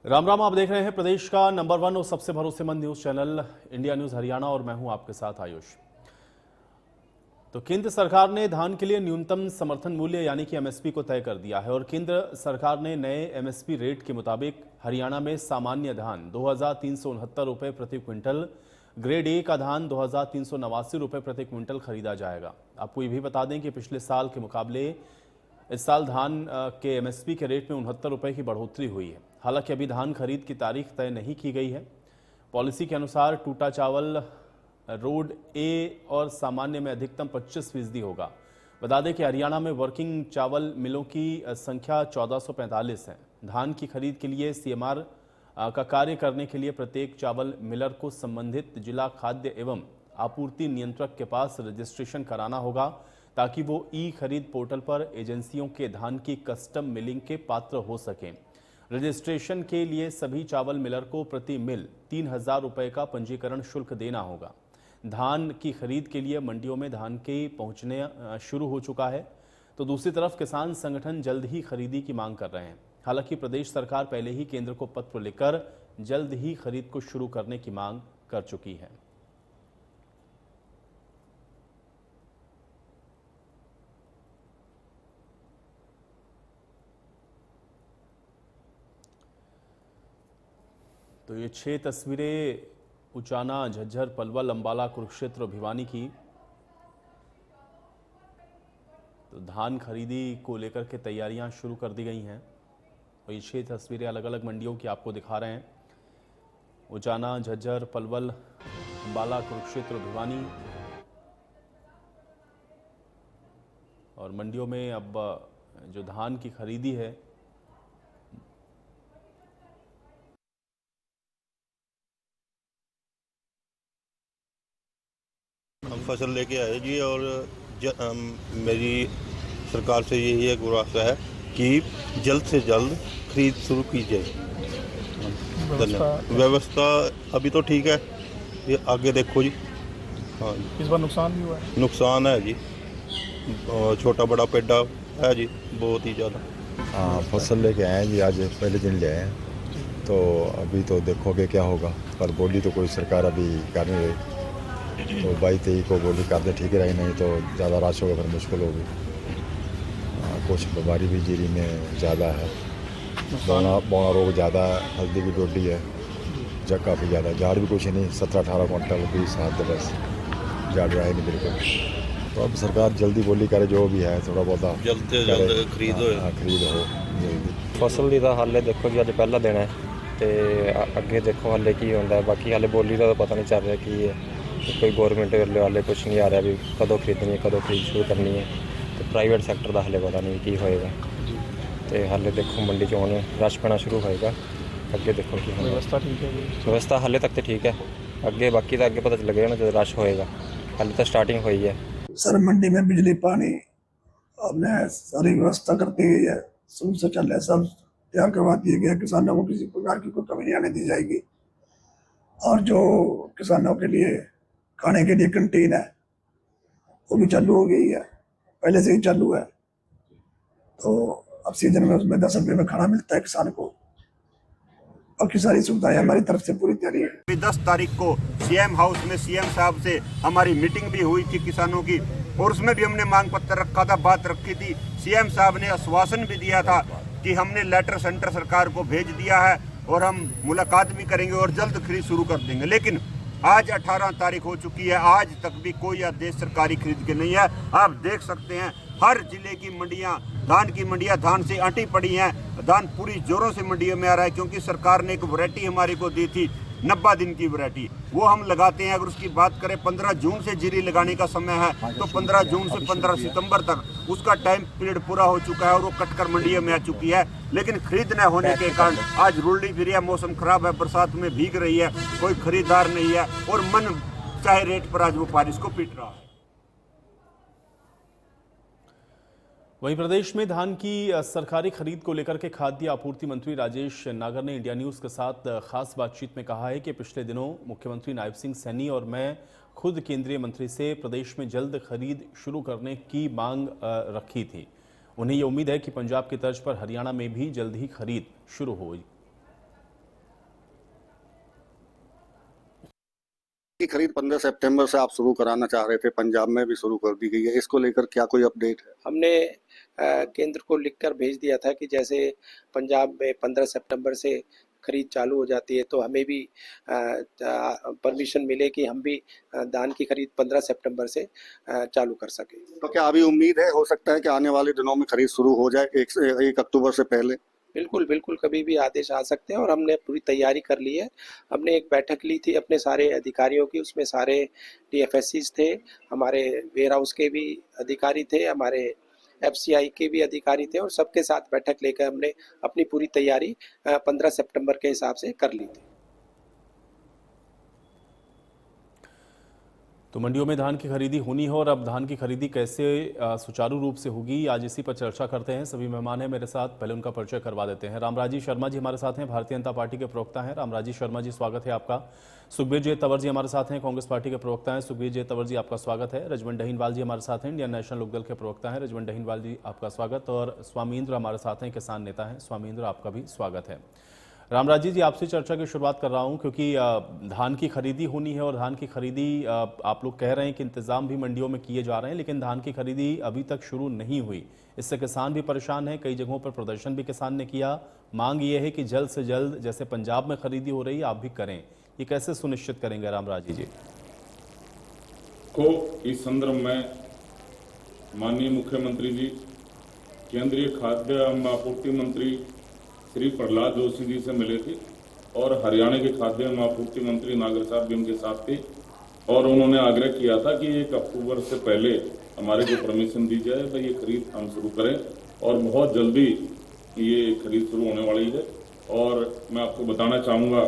राम राम। आप देख रहे हैं प्रदेश का नंबर 1 और सबसे भरोसेमंद news channel India news Haryana और मैं हूं आपके साथ आयुष। तो केंद्र सरकार ने धान के लिए न्यूनतम समर्थन मूल्य यानी कि एमएसपी को तय कर दिया है और केंद्र सरकार ने नए एमएसपी रेट के मुताबिक हरियाणा में सामान्य धान 2369 रुपये प्रति क्विंटल, ग्रेड ए का धान 2389 रुपये प्रति क्विंटल खरीदा जाएगा। आपको ये भी बता दें कि पिछले साल के मुकाबले इस साल धान के एमएसपी के रेट में 69 रुपये की बढ़ोतरी हुई है। हालांकि अभी धान खरीद की तारीख तय नहीं की गई है। पॉलिसी के अनुसार टूटा चावल रोड ए और सामान्य में अधिकतम 25% होगा। बता दें कि हरियाणा में वर्किंग चावल मिलों की संख्या 1445 है। धान की खरीद के लिए सीएमआर का कार्य करने के लिए प्रत्येक चावल मिलर को संबंधित जिला खाद्य एवं आपूर्ति नियंत्रक के पास रजिस्ट्रेशन कराना होगा ताकि वो ई खरीद पोर्टल पर एजेंसियों के धान की कस्टम मिलिंग के पात्र हो सकें। रजिस्ट्रेशन के लिए सभी चावल मिलर को प्रति मिल 3000 रुपये का पंजीकरण शुल्क देना होगा। धान की खरीद के लिए मंडियों में धान के पहुंचने शुरू हो चुका है, तो दूसरी तरफ किसान संगठन जल्द ही खरीदी की मांग कर रहे हैं। हालांकि प्रदेश सरकार पहले ही केंद्र को पत्र लिखकर जल्द ही खरीद को शुरू करने की मांग कर चुकी है। तो ये 6 तस्वीरें उचाना, झज्जर, पलवल, अंबाला, कुरुक्षेत्र, भिवानी की। तो धान खरीदी को लेकर के तैयारियां शुरू कर दी गई हैं और ये 6 तस्वीरें अलग अलग मंडियों की आपको दिखा रहे हैं। उचाना, झज्जर, पलवल, अंबाला, कुरुक्षेत्र, भिवानी। और मंडियों में अब जो धान की खरीदी है हम फसल लेके आए जी और मेरी सरकार से यही एक गुजारिश है कि जल्द से जल्द खरीद शुरू की जाए। व्यवस्था अभी तो ठीक है, ये आगे देखो जी। हाँ, इस बार नुकसान भी हुआ है? नुकसान है जी, छोटा बड़ा पेड़ा है जी, बहुत ही ज़्यादा। हाँ, फसल लेके आए हैं जी, आज पहले दिन ले आए हैं। तो अभी तो देखोगे क्या होगा, पर बोली तो कोई सरकार अभी कर नहीं रही। तो 22-23 को बोली कर दे, ठीक रही, नहीं तो ज़्यादा राश होगा, फिर मुश्किल होगी। कुछ बीमारी भी जीरी में ज़्यादा है, बौना रोग ज़्यादा है, हल्दी की डोडी है, जग काफ़ी ज़्यादा, झाड़ भी कुछ नहीं, 17-18 क्विंटल 20 हाथ बस, झाड़ रहा है नहीं बिल्कुल। तो अब सरकार जल्दी बोली करे, जो भी है थोड़ा बहुत जल्द से जल्द खरीद हो जल्दी। फसल की तो हाले देखो जी, अज पहला दिन है तो अगे देखो हाले की होंदा है। बाकी हाले बोली का तो पता नहीं चल रहा कि कोई गौरमेंट वाले कुछ नहीं आ रहा भी कदों खरीदनी है, कदों खरीद शुरू करनी है। तो प्राइवेट सैक्टर का हाले पता नहीं की होएगा। तो हाले देखो मंडी च हुण रश पैना शुरू होएगा, अगे देखो कि व्यवस्था ठीक है? व्यवस्था हाले तक तो ठीक है, अगे बाकी तो अगे पता लगेगा ना जब रश होएगा। हाले तो स्टार्टिंग हुई है। सर मंडी में बिजली पानी आपने सारी व्यवस्था करती गई है, शुरू से चल रहा है, सब तैयार करवा दिया गया। किसानों को किसी प्रकार की कोई कमी नहीं आने दी जाएगी। और जो किसानों के लिए खाने के लिए कैंटीन है वो भी चालू हो गई है, पहले से ही चालू है। तो अब सीजन में उसमें 10 रुपये में खाना मिलता है किसान को। बाकी सारी सुविधाएं हमारी तरफ से पूरी तैयारी है। 10 तारीख को सीएम हाउस में सीएम साहब से हमारी मीटिंग भी हुई थी किसानों की, और उसमें भी हमने मांग पत्र रखा था, बात रखी थी। सीएम साहब ने आश्वासन भी दिया था कि हमने लेटर सेंटर सरकार को भेज दिया है और हम मुलाकात भी करेंगे और जल्द खरीद शुरू कर देंगे। लेकिन आज 18 तारीख हो चुकी है, आज तक भी कोई आदेश सरकारी खरीद के नहीं है। आप देख सकते हैं हर जिले की मंडियां, धान की मंडियां धान से अटी पड़ी हैं। धान पूरी जोरों से मंडियों में आ रहा है क्योंकि सरकार ने एक वैरायटी हमारे को दी थी 90 दिन की वैरायटी, वो हम लगाते हैं। अगर उसकी बात करें 15 जून से जीरी लगाने का समय है, तो 15 जून से 15 सितंबर तक उसका टाइम पीरियड पूरा हो चुका है और वो कटकर मंडियों में आ चुकी है। लेकिन खरीद न होने के कारण आज रुलडी फिर है, मौसम खराब है, बरसात में भीग रही है, कोई खरीदार नहीं है और मन चाहे रेट पर आज वो बारिश को पीट रहा है। वहीं प्रदेश में धान की सरकारी खरीद को लेकर के खाद्य आपूर्ति मंत्री राजेश नागर ने इंडिया न्यूज़ के साथ खास बातचीत में कहा है कि पिछले दिनों मुख्यमंत्री नायब सिंह सैनी और मैं खुद केंद्रीय मंत्री से प्रदेश में जल्द खरीद शुरू करने की मांग रखी थी। उन्हें ये उम्मीद है कि पंजाब की तर्ज पर हरियाणा में भी जल्द ही खरीद शुरू होगी। की खरीद 15 सितंबर से आप शुरू कराना चाह रहे थे, पंजाब में भी शुरू कर दी गई है, इसको लेकर क्या कोई अपडेट है? हमने केंद्र को लिखकर भेज दिया था कि जैसे पंजाब में 15 सितंबर से खरीद चालू हो जाती है तो हमें भी परमिशन मिले कि हम भी धान की खरीद 15 सितंबर से चालू कर सकें। तो क्या अभी उम्मीद है, हो सकता है कि आने वाले दिनों में खरीद शुरू हो जाए 1 अक्टूबर से पहले? बिल्कुल बिल्कुल, कभी भी आदेश आ सकते हैं और हमने पूरी तैयारी कर ली है। हमने एक बैठक ली थी अपने सारे अधिकारियों की, उसमें सारे DFSCs थे, हमारे वेयर हाउस के भी अधिकारी थे, हमारे FCI के भी अधिकारी थे और सबके साथ बैठक लेकर हमने अपनी पूरी तैयारी 15 सितंबर के हिसाब से कर ली थी। तो मंडियों में धान की खरीदी होनी है और अब धान की खरीदी कैसे सुचारू रूप से होगी, आज इसी पर चर्चा करते हैं। सभी मेहमान हैं मेरे साथ, पहले उनका परिचय करवा देते हैं। रामराजी शर्मा जी हमारे साथ हैं, भारतीय जनता पार्टी के प्रवक्ता हैं। रामराजी शर्मा जी, स्वागत है आपका। सुखबीर जी तंवर जी हमारे साथ हैं, कांग्रेस पार्टी के प्रवक्ता हैं। सुखबीर जी तंवर जी, आपका स्वागत है। रजवंत डहीनवाल जी हमारे साथ हैं, इंडियन नेशनल लोकदल के प्रवक्ता हैं। रजवंत डहीनवाल जी, आपका स्वागत। और स्वामींद्र हमारे साथ हैं, किसान नेता हैं। स्वामींद्र, आपका भी स्वागत है। रामराजी जी, आपसे चर्चा की शुरुआत कर रहा हूं क्योंकि धान की खरीदी होनी है और धान की खरीदी आप लोग कह रहे हैं कि इंतजाम भी मंडियों में किए जा रहे हैं, लेकिन धान की खरीदी अभी तक शुरू नहीं हुई। इससे किसान भी परेशान हैं, कई जगहों पर प्रदर्शन भी किसान ने किया। मांग ये है कि जल्द से जल्द, जैसे पंजाब में खरीदी हो रही है, आप भी करें। ये कैसे सुनिश्चित करेंगे रामराजी जी? को इस संदर्भ में माननीय मुख्यमंत्री जी, केंद्रीय खाद्य एवं आपूर्ति मंत्री श्री प्रहलाद जोशी जी से मिले थे और हरियाणा के खाद्य एवं आपूर्ति मंत्री नागर साहब भी उनके साथ थे और उन्होंने आग्रह किया था कि 1 अक्टूबर से पहले हमारे को परमिशन दी जाए तो ये खरीद हम शुरू करें और बहुत जल्दी ये खरीद शुरू होने वाली है। और मैं आपको बताना चाहूँगा,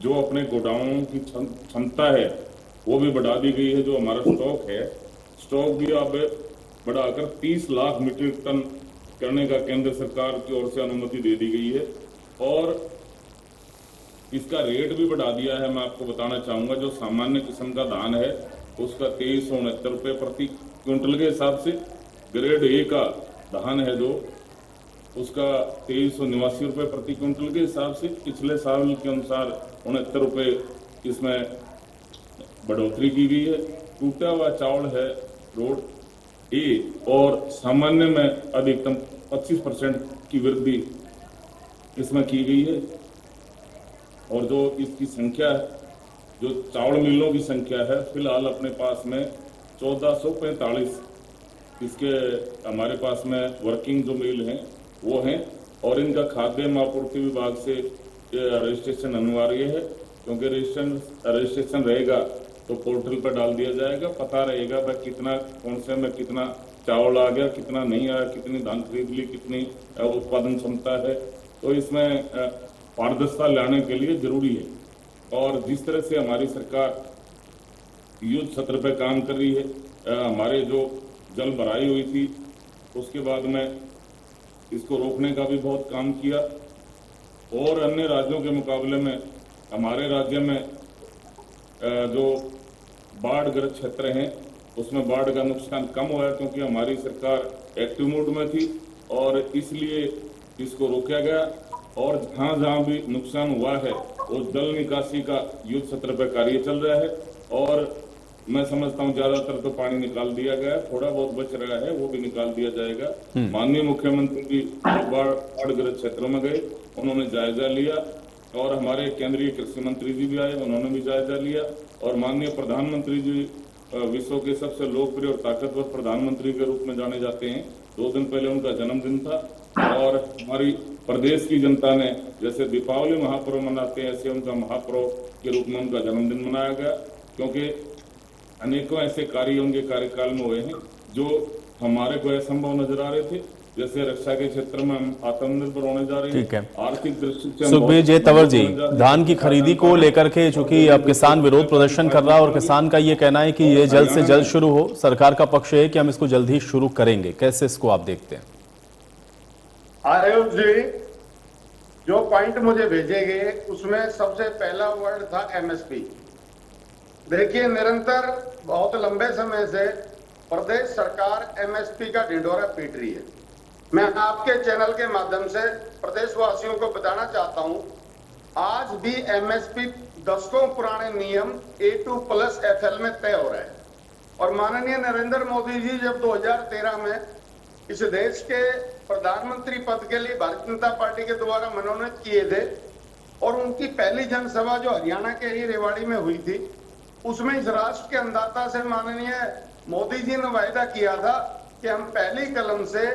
जो अपने गोडाउन की क्षमता है वो भी बढ़ा दी गई है। जो हमारा स्टॉक भी अब बढ़ाकर 30 लाख मीट्रिक टन करने का केंद्र सरकार की ओर से अनुमति दे दी गई है और इसका रेट भी बढ़ा दिया है। मैं आपको बताना चाहूँगा, जो सामान्य किस्म का धान है उसका 2369 रुपये प्रति क्विंटल के हिसाब से, ग्रेड A का धान है जो उसका 2389 रुपये प्रति क्विंटल के हिसाब से, पिछले साल के अनुसार 69 रुपये इसमें बढ़ोतरी की गई है। टूटा हुआ चावल है रोड A और सामान्य में अधिकतम 25% की वृद्धि इसमें की गई है। और जो इसकी संख्या है, जो चावल मिलों की संख्या है, फिलहाल अपने पास में 1445 इसके हमारे पास में वर्किंग जो मिल हैं वो हैं और इनका खाद्य एवं आपूर्ति विभाग से रजिस्ट्रेशन अनिवार्य है, क्योंकि रजिस्ट्रेशन रहेगा तो पोर्टल पर डाल दिया जाएगा, पता रहेगा भाई कितना, कौन से में कितना चावल आ गया, कितना नहीं आया, कितनी धान खरीद ली, कितनी उत्पादन क्षमता है। तो इसमें पारदर्शिता लाने के लिए जरूरी है। और जिस तरह से हमारी सरकार युद्ध सत्र पर काम कर रही है, हमारे जो जल भराई हुई थी उसके बाद में इसको रोकने का भी बहुत काम किया और अन्य राज्यों के मुकाबले में हमारे राज्य में जो बाढ़ग्रस्त क्षेत्र हैं उसमें बाढ़ का नुकसान कम हुआ है, क्योंकि हमारी सरकार एक्टिव मोड में थी और इसलिए इसको रोका गया। और जहाँ भी नुकसान हुआ है वो जल निकासी का युद्ध सत्र पर कार्य चल रहा है और मैं समझता हूँ ज्यादातर तो पानी निकाल दिया गया, थोड़ा बहुत बच रहा है वो भी निकाल दिया जाएगा। माननीय मुख्यमंत्री जी बाढ़ग्रस्त क्षेत्रों में गए, उन्होंने जायजा लिया और हमारे केंद्रीय कृषि मंत्री जी भी आए, उन्होंने भी जायजा लिया और माननीय प्रधानमंत्री जी विश्व के सबसे लोकप्रिय और ताकतवर प्रधानमंत्री के रूप में जाने जाते हैं। 2 दिन पहले उनका जन्मदिन था और हमारी प्रदेश की जनता ने जैसे दीपावली महापर्व मनाते हैं ऐसे उनका महापर्व के रूप में उनका जन्मदिन मनाया गया, क्योंकि अनेकों ऐसे कार्य उनके कार्यकाल में हुए हैं जो हमारे को असंभव नजर आ रहे थे। जैसे रक्षा के क्षेत्र में हम आत्मनिर्भर होने जा रहे हैं। ठीक है। आर्थिक दृष्टि से सुखबीर जी तंवर जी, धान की खरीदी को लेकर के चूंकि अब किसान विरोध प्रदर्शन कर रहा है और किसान का ये कहना है कि ये जल्द से जल्द शुरू हो, सरकार का पक्ष है कि हम इसको जल्द ही शुरू करेंगे, कैसे इसको आप देखते हैं? आयुष जी, जो पॉइंट मुझे भेजे गए उसमें सबसे पहला वर्ड था MSP। देखिए, निरंतर बहुत लंबे समय से प्रदेश सरकार MSP का ढिंढोरा पीट रही है। मैं आपके चैनल के माध्यम से प्रदेशवासियों को बताना चाहता हूं, आज भी MSP दशकों पुराने नियम A2+FL में तय हो रहे हैं। और माननीय नरेंद्र मोदी जी जब 2013 में इस देश के प्रधानमंत्री पद के लिए भारतीय जनता पार्टी के द्वारा मनोनीत किए थे और उनकी पहली जनसभा जो हरियाणा के ही रेवाड़ी में हुई थी, उसमें इस राष्ट्र के अन्नदाता से माननीय मोदी जी ने वायदा किया था कि हम पहली कलम से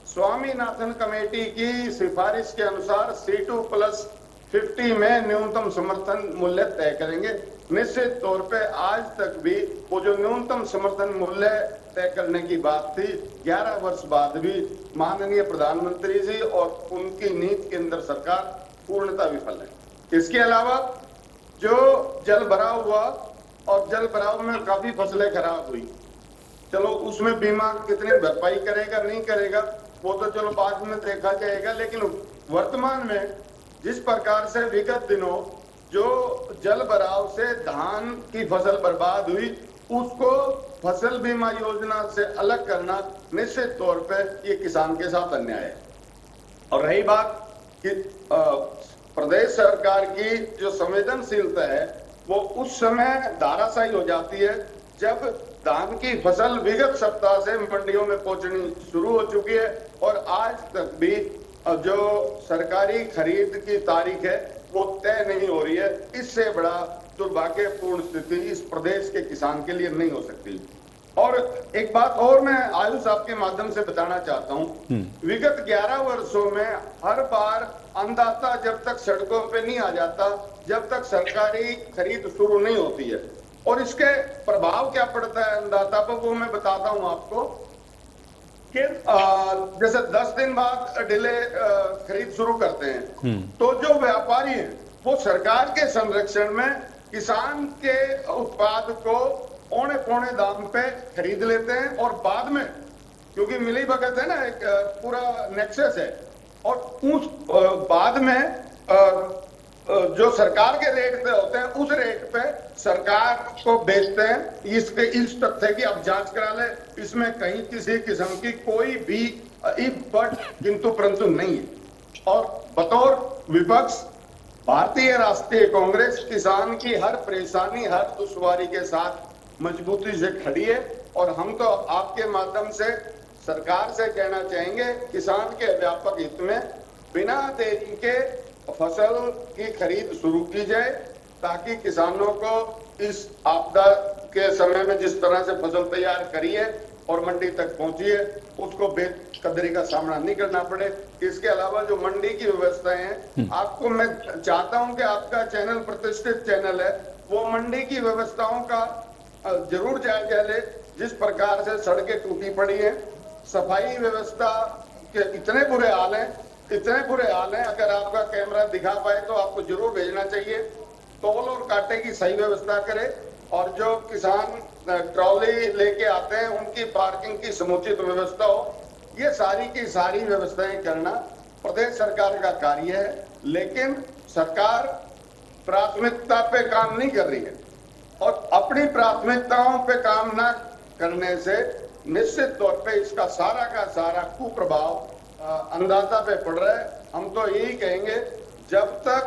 स्वामीनाथन कमेटी की सिफारिश के अनुसार C2+50 में न्यूनतम समर्थन मूल्य तय करेंगे। निश्चित तौर पे आज तक भी वो जो न्यूनतम समर्थन मूल्य तय करने की बात थी, 11 वर्ष बाद भी माननीय प्रधानमंत्री जी और उनकी नीति केंद्र सरकार पूर्णतः विफल है। इसके अलावा जो जल भराव हुआ और जल भराव में काफी फसलें खराब हुई, चलो उसमें बीमा कितनी भरपाई करेगा नहीं करेगा वो तो चलो बाद में देखा जाएगा, लेकिन वर्तमान में जिस प्रकार से विगत दिनों जो जल भराव से धान की फसल बर्बाद हुई, उसको फसल बीमा योजना से अलग करना निश्चित तौर पे ये किसान के साथ अन्याय है। और रही बात कि प्रदेश सरकार की जो संवेदनशीलता है वो उस समय धाराशायी हो जाती है जब धान की फसल विगत सप्ताह से मंडियों में पहुंचनी शुरू हो चुकी है और आज तक भी जो सरकारी खरीद की तारीख है वो तय नहीं हो रही है। इससे बड़ा दुर्भाग्यपूर्ण स्थिति इस प्रदेश के किसान के लिए नहीं हो सकती। और एक बात और मैं आयुष आपके माध्यम से बताना चाहता हूं, विगत 11 वर्षों में हर बार अन्नदाता जब तक सड़कों पे नहीं आ जाता, जब तक सरकारी खरीद शुरू नहीं होती है, और इसके प्रभाव क्या पड़ता है अन्नदाता पर वो मैं बताता हूं आपको कि जैसे 10 दिन बाद डिले खरीद शुरू करते हैं तो जो व्यापारी हैं वो सरकार के संरक्षण में किसान के उत्पाद को औने पौने दाम पे खरीद लेते हैं और बाद में, क्योंकि मिली भगत है ना, एक पूरा नेक्सस है, और उस बाद में जो सरकार के रेट पे होते हैं उस रेट पे सरकार को बेचते हैं। इसके इस तथ्य की अब जांच करा ले, इसमें कहीं किसी किस्म की कोई भी इफ बट किंतु परंतु नहीं है। और बतौर विपक्ष भारतीय राष्ट्रीय कांग्रेस किसान की हर परेशानी हर दुश्वारी के साथ मजबूती से खड़ी है और हम तो आपके माध्यम से सरकार से कहना चाहेंगे किसान के व्यापक हित में बिना देरी के फसल की खरीद शुरू की जाए ताकि किसानों को इस आपदा के समय में जिस तरह से फसल तैयार करी है और मंडी तक पहुंची है उसको बेकदरी का सामना नहीं करना पड़े। इसके अलावा जो मंडी की व्यवस्थाएं हैं, आपको मैं चाहता हूं कि आपका चैनल प्रतिष्ठित चैनल है, वो मंडी की व्यवस्थाओं का जरूर जायजा ले। जिस प्रकार से सड़कें टूटी पड़ी है, सफाई व्यवस्था के इतने बुरे हाल हैं, अगर आपका कैमरा दिखा पाए तो आपको जरूर भेजना चाहिए। तोल और कांटे की सही व्यवस्था करे और जो किसान ट्रॉली लेके आते हैं उनकी पार्किंग की समुचित व्यवस्था हो। ये सारी की सारी व्यवस्थाएं करना प्रदेश सरकार का कार्य है, लेकिन सरकार प्राथमिकता पे काम नहीं कर रही है और अपनी प्राथमिकताओं पे काम न करने से निश्चित तौर पे इसका सारा का सारा कुप्रभाव अन्नदाता पे पड़ रहा है। हम तो यही कहेंगे, जब तक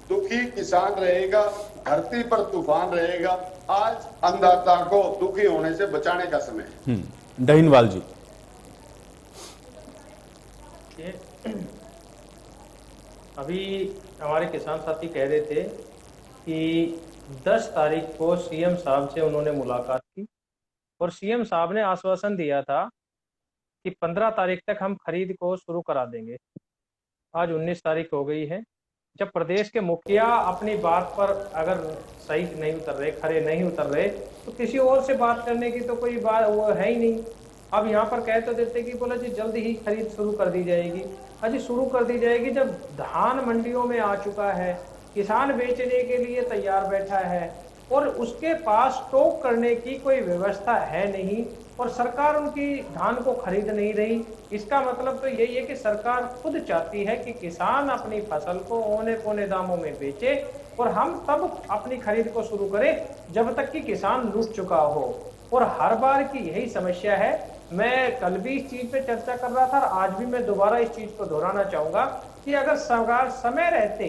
दुखी किसान रहेगा, धरती पर तूफान रहेगा। आज अन्नदाता को दुखी होने से बचाने का समय है। डहीनवाल जी, अभी हमारे किसान साथी कह रहे थे कि 10 तारीख को सीएम साहब से उन्होंने मुलाकात की और सीएम साहब ने आश्वासन दिया था कि 15 तारीख तक हम खरीद को शुरू करा देंगे। आज 19 तारीख हो गई है। जब प्रदेश के मुखिया अपनी बात पर अगर सही नहीं उतर रहे, खरे नहीं उतर रहे, तो किसी और से बात करने की तो कोई बात वो है ही नहीं। अब यहाँ पर कह तो देते कि बोला जी जल्द ही खरीद शुरू कर दी जाएगी। अजी शुरू कर दी जाएगी जब धान मंडियों में आ चुका है, किसान बेचने के लिए तैयार बैठा है और उसके पास स्टॉक करने की कोई व्यवस्था है नहीं और सरकार उनकी धान को खरीद नहीं रही। इसका मतलब तो यही है कि सरकार खुद चाहती है कि किसान अपनी फसल को औने पौने दामों में बेचे और हम तब अपनी खरीद को शुरू करें जब तक कि किसान लूट चुका हो। और हर बार की यही समस्या है। मैं कल भी इस चीज पे चर्चा कर रहा था और आज भी मैं दोबारा इस चीज को दोहराना चाहूंगा कि अगर सरकार समय रहते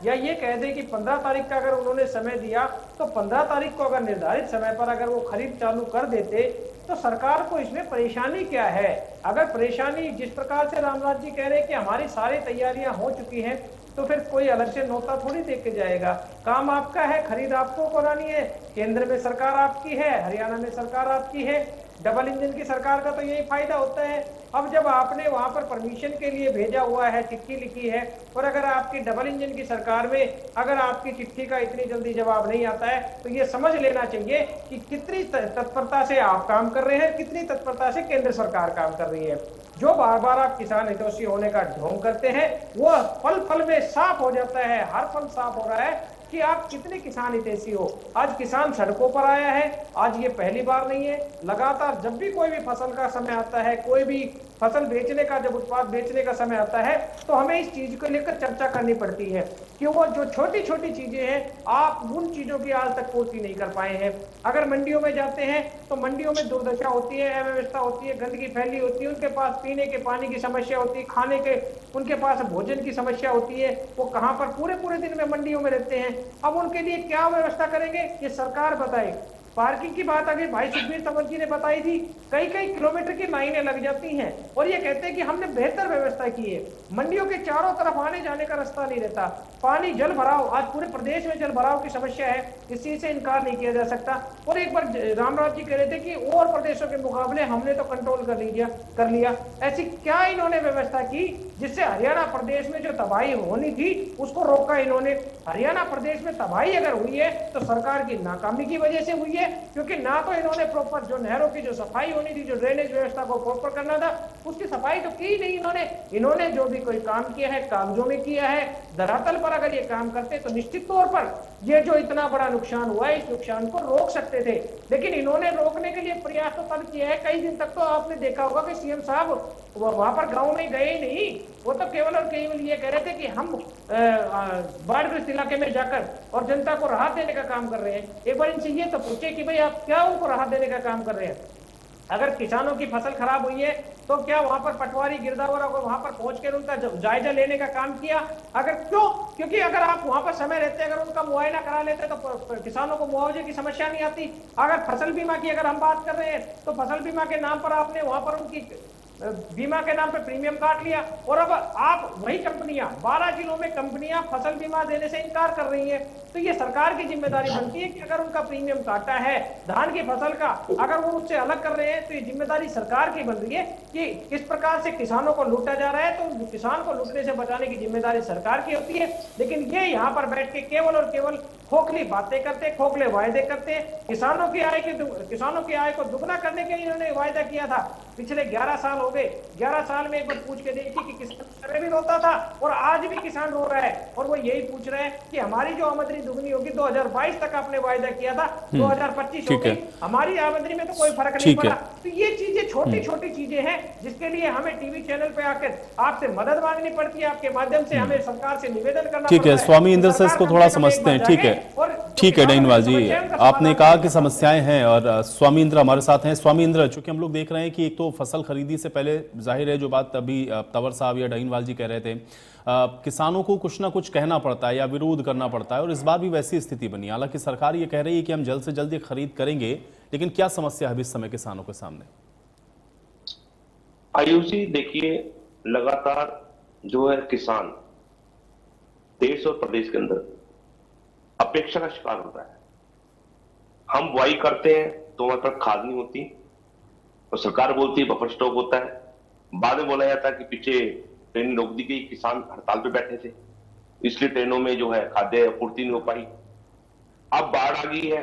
या ये कह दें कि 15 तारीख का अगर उन्होंने समय दिया तो 15 तारीख को अगर निर्धारित समय पर अगर वो खरीद चालू कर देते तो सरकार को इसमें परेशानी क्या है। अगर परेशानी जिस प्रकार से रामनाथ जी कह रहे हैं कि हमारी सारी तैयारियां हो चुकी हैं तो फिर कोई अलग से नौता थोड़ी देख के जाएगा। काम आपका है, खरीद आपको करानी है, केंद्र में सरकार आपकी है, हरियाणा में सरकार आपकी है, डबल इंजन की सरकार का तो यही फायदा होता है। अब जब आपने वहां पर परमिशन के लिए भेजा हुआ है, चिट्ठी लिखी है, और अगर आपकी डबल इंजन की सरकार में अगर आपकी चिट्ठी का इतनी जल्दी जवाब नहीं आता है तो ये समझ लेना चाहिए कि कितनी तत्परता से आप काम कर रहे हैं, कितनी तत्परता से केंद्र सरकार काम कर रही है। जो बार बार आप किसान हितैषी होने का ढोंग करते हैं वो पल पल में साफ हो जाता है, हर पल साफ हो रहा है कि आप कितने किसान हितैषी हो। आज किसान सड़कों पर आया है, आज ये पहली बार नहीं है, लगातार जब भी कोई भी फसल का समय आता है, कोई भी फसल बेचने का जब उत्पाद बेचने का समय आता है तो हमें इस चीज को लेकर चर्चा करनी पड़ती है कि वो जो छोटी छोटी चीजें हैं आप उन चीजों की आज तक पूर्ति नहीं कर पाए हैं। अगर मंडियों में जाते हैं तो मंडियों में दुर्दशा होती है, अव्यवस्था होती है, गंदगी फैली होती है, उनके पास पीने के पानी की समस्या होती है, खाने के उनके पास भोजन की समस्या होती है, वो कहां पर पूरे पूरे दिन में मंडियों में रहते हैं। अब उनके लिए क्या व्यवस्था करेंगे ये सरकार बताए। पार्किंग की बात अभी भाई सुखबीर तंवर जी ने बताई थी, कई कई किलोमीटर की लाइनें लग जाती हैं और ये कहते हैं कि हमने बेहतर व्यवस्था की है। मंडियों के चारों तरफ आने जाने का रास्ता नहीं रहता, पानी जल भराव, आज पूरे प्रदेश में जल भराव की समस्या है, इस चीज से इनकार नहीं किया जा सकता। और एक बार रामनाथ जी कह रहे थे कि और प्रदेशों के मुकाबले हमने तो कंट्रोल कर लिया। ऐसी क्या इन्होंने व्यवस्था की जिससे हरियाणा प्रदेश में जो तबाही होनी थी उसको रोका इन्होंने। हरियाणा प्रदेश में तबाही अगर हुई है तो सरकार की नाकामी की वजह से हुई है, क्योंकि ना तो इन्होंने प्रॉपर जो नहरों की जो सफाई होनी थी, जो ड्रेनेज व्यवस्था को प्रॉपर करना था, उसकी सफाई तो की नहीं इन्होंने जो भी कोई काम किया है कागजों में किया है। धरातल पर अगर ये काम करते तो निश्चित तौर पर ये जो इतना बड़ा नुकसान हुआ है इस नुकसान को रोक सकते थे, लेकिन इन्होंने रोकने के लिए प्रयास तो तब किया है। कई दिन तक तो आपने देखा होगा कि सीएम साहब वहां पर गांव में गए ही नहीं, वो तो केवल और केवल ये कह रहे थे कि हम बाढ़ग्रस्त इलाके में जाकर और जनता को राहत देने का काम कर रहे हैं। एक बार इनसे ये तो पूछे कि भाई आप क्या उनको राहत देने का काम कर रहे हैं। अगर किसानों की फसल खराब हुई है तो क्या वहां पर पटवारी गिरदावर वहां पर पहुंचकर उनका जायजा लेने का काम किया? अगर क्यों? क्योंकि अगर आप वहां पर समय रहते अगर उनका मुआयना करा लेते तो किसानों को मुआवजे की समस्या नहीं आती। अगर फसल बीमा की अगर हम बात कर रहे हैं तो फसल बीमा के नाम पर आपने वहां पर उनकी बीमा के नाम पे प्रीमियम काट लिया और अब आप वही कंपनियां 12 जिलों में कंपनियां फसल बीमा देने से इनकार कर रही हैं। तो ये सरकार की जिम्मेदारी बनती है कि अगर उनका प्रीमियम काटा है धान की फसल का, अगर वो उससे अलग कर रहे हैं तो ये जिम्मेदारी सरकार की बन रही है कि किस प्रकार से किसानों को लूटा जा रहा है, तो किसान को लूटने से बचाने की जिम्मेदारी सरकार की होती है। लेकिन ये यहाँ पर बैठ के केवल और केवल खोखली बातें करते, खोखले वायदे करते। किसानों की आय को दुगना करने के लिए इन्होंने वायदा किया था। पिछले 11 साल हो गए, 11 साल में एक बार पूछ के देखिए कि किसान भी रोता था और आज भी किसान रो रहा है और वो यही पूछ रहे हैं कि हमारी जो आमदनी दुगनी होगी। 2022 तक आपने वायदा किया था, 2025 हो गई, हमारी आमदनी में तो कोई फर्क नहीं पड़ा। तो ये चीजें छोटी छोटी चीजें हैं जिसके लिए हमें टीवी चैनल पे आकर आपसे मदद मांगनी पड़ती है, आपके माध्यम से हमें सरकार से निवेदन करना। ठीक है, स्वामी इंद्र से इसको थोड़ा समझते हैं। ठीक है डाइनवाल जी, आपने कहा कि समस्याएं हैं और स्वामी इंद्र हमारे साथ हैं। स्वामी इंद्र, चूंकि हम लोग देख रहे हैं कि एक तो फसल खरीदी से पहले जाहिर है जो बात अभी तंवर साहब या डाइनवाल जी कह रहे थे, किसानों को कुछ ना कुछ कहना पड़ता है या विरोध करना पड़ता है और इस बार भी वैसी स्थिति बनी। हालांकि सरकार ये कह रही है कि हम जल्द से जल्द ये खरीद करेंगे, लेकिन क्या समस्या है इस समय किसानों के सामने? आयुषी, देखिए लगातार जो है किसान देश और प्रदेश के अंदर अपेक्षा का शिकार होता है। हम बुआई करते हैं तो हमारे पास खाद नहीं होती तो सरकार बोलती है बफर स्टॉक होता है। बाद में बोला जाता है कि पीछे ट्रेन रोक दी गई, किसान हड़ताल पे बैठे थे इसलिए ट्रेनों में जो है खाद्य आपूर्ति नहीं हो पाई। अब बाढ़ आ गई है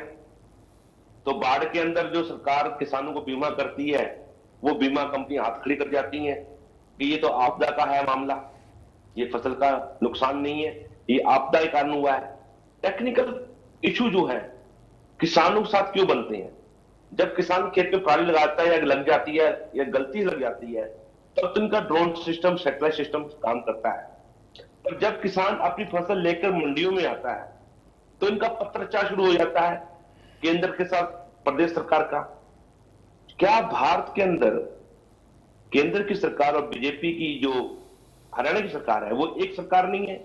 तो बाढ़ के अंदर जो सरकार किसानों को बीमा करती है वो बीमा कंपनी हाथ खड़ी कर जाती है कि ये तो आपदा का है मामला, ये फसल का नुकसान नहीं है, ये आपदा के कारण हुआ है। टेक्निकल इशू जो है किसानों के साथ क्यों बनते हैं? जब किसान खेत में पराली लगाता है या लग जाती है या गलती लग जाती है तब तो इनका ड्रोन सिस्टम, सैटेलाइट सिस्टम काम करता है। और जब किसान अपनी फसल लेकर मंडियों में आता है तो इनका पत्राचार शुरू हो जाता है केंद्र के साथ प्रदेश सरकार का। क्या भारत के अंदर केंद्र की सरकार और बीजेपी की जो हरियाणा की सरकार है वो एक सरकार नहीं है?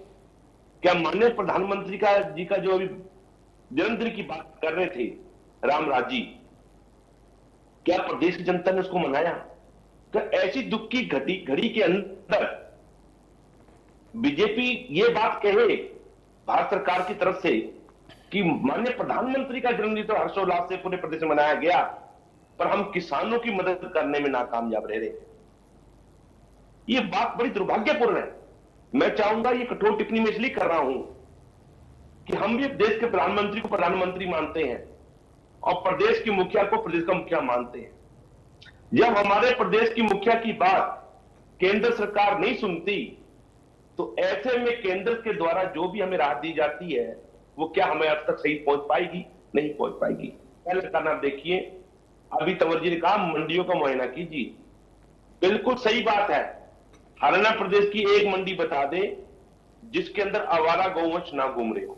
क्या माननीय प्रधानमंत्री जी का जो अभी जन्मदिन की बात कर रहे थे रामराज जी, क्या प्रदेश की जनता ने उसको मनाया? क्या ऐसी दुख की घड़ी के अंदर बीजेपी ये बात कहे भारत सरकार की तरफ से कि माननीय प्रधानमंत्री का जन्मदिन तो हर्षोल्लास से पूरे प्रदेश में मनाया गया, पर हम किसानों की मदद करने में नाकामयाब रह रहे? ये बात बड़ी दुर्भाग्यपूर्ण है। मैं चाहूंगा, ये कठोर टिप्पणी में इसलिए कर रहा हूं कि हम भी देश के प्रधानमंत्री को प्रधानमंत्री मानते हैं और प्रदेश की मुखिया को प्रदेश का मुखिया मानते हैं। जब हमारे प्रदेश की मुखिया की बात केंद्र सरकार नहीं सुनती, तो ऐसे में केंद्र के द्वारा जो भी हमें राहत दी जाती है वो क्या हमें अब तक सही पहुंच पाएगी? नहीं पहुंच पाएगी। पहले कारण आप देखिए, अभी तंवर जी ने कहा मंडियों का मुआयना कीजिए, बिल्कुल सही बात है। हरियाणा प्रदेश की एक मंडी बता दे जिसके अंदर आवारा गौवंश ना घूम रहे हो।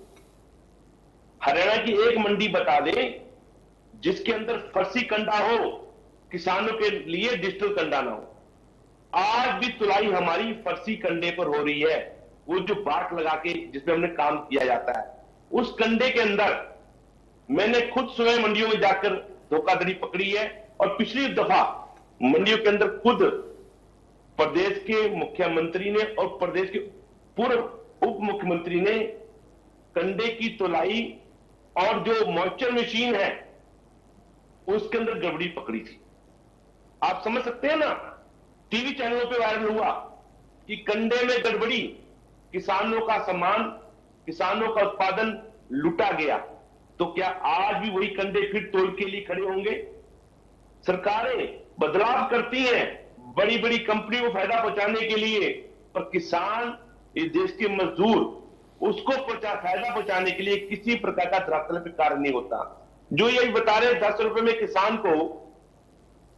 हरियाणा की एक मंडी बता दे जिसके अंदर फर्सी कंडा हो, किसानों के लिए डिजिटल कंडा ना हो। आज भी तुलाई हमारी फर्सी कंडे पर हो रही है, वो जो बाट लगा के जिसमें हमने काम किया जाता है, उस कंडे के अंदर मैंने खुद स्वयं मंडियों में जाकर धोखाधड़ी पकड़ी है। और पिछली दफा मंडियों के अंदर खुद प्रदेश के मुख्यमंत्री ने और प्रदेश के पूर्व उप मुख्यमंत्री ने कंडे की तुलाई और जो मॉइस्चर मशीन है उसके अंदर गड़बड़ी पकड़ी थी। आप समझ सकते हैं ना, टीवी चैनलों पे वायरल हुआ कि कंडे में गड़बड़ी, किसानों का सामान, किसानों का उत्पादन लूटा गया। तो क्या आज भी वही कंडे फिर तोल के लिए खड़े होंगे? सरकारें बदलाव करती हैं बड़ी बड़ी कंपनियों को फायदा पहुंचाने के लिए, पर किसान, इस देश के मजदूर, उसको फायदा पहुंचाने के लिए किसी प्रकार का धरातल पे कार्य नहीं होता। जो ये बता रहे 10 रुपए में किसान को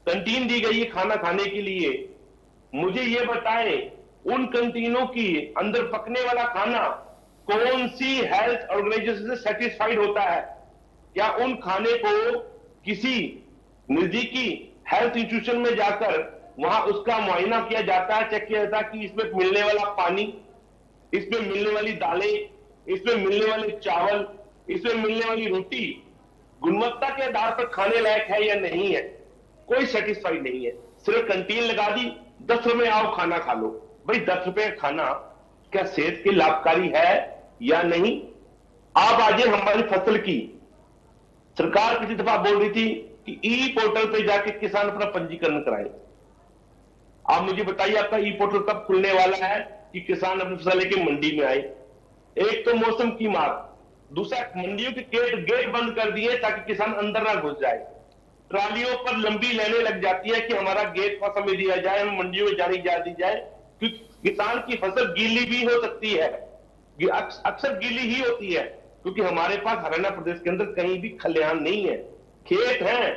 कैंटीन दी गई है खाना खाने के लिए, मुझे ये बताएं उन कैंटीनों की अंदर पकने वाला खाना कौन सी हेल्थ ऑर्गेनाइजेशन से सेटिस्फाइड होता है? क्या उन खाने को किसी नजदीकी हेल्थ इंस्टीट्यूशन में जाकर वहां उसका मुआयना किया जाता है, चेक किया जाता है कि इसमें मिलने वाला पानी, इसमें मिलने वाली दालें, इसमें मिलने वाले चावल, इसमें मिलने वाली रोटी गुणवत्ता के आधार पर खाने लायक है या नहीं है? कोई सेटिस्फाइड नहीं है। सिर्फ कैंटीन लगा दी, 10 रुपए आओ खाना खा लो। भाई 10 रुपए का खाना क्या सेहत के लाभकारी है या नहीं? आप आज हमारी फसल की सरकार किसी दफा बोल रही थी कि ई पोर्टल पे जाके किसान अपना पंजीकरण कराए। आप मुझे बताइए आपका ई पोर्टल कब खुलने वाला है कि किसान अपनी फसल लेके मंडी में आए? एक तो मौसम की मार, दूसरा मंडियों के गेट बंद कर दिए ताकि किसान अंदर ना घुस जाए। ट्रालियों पर लंबी लाइनें लग जाती है कि हमारा गेट का समय दिया जाए, हम मंडियों में जाने जा दी जाए, क्योंकि किसान की फसल गीली भी हो सकती है, अक्सर गीली ही होती है, क्योंकि हमारे पास हरियाणा प्रदेश के अंदर कहीं भी खलिहान नहीं है। खेत हैं,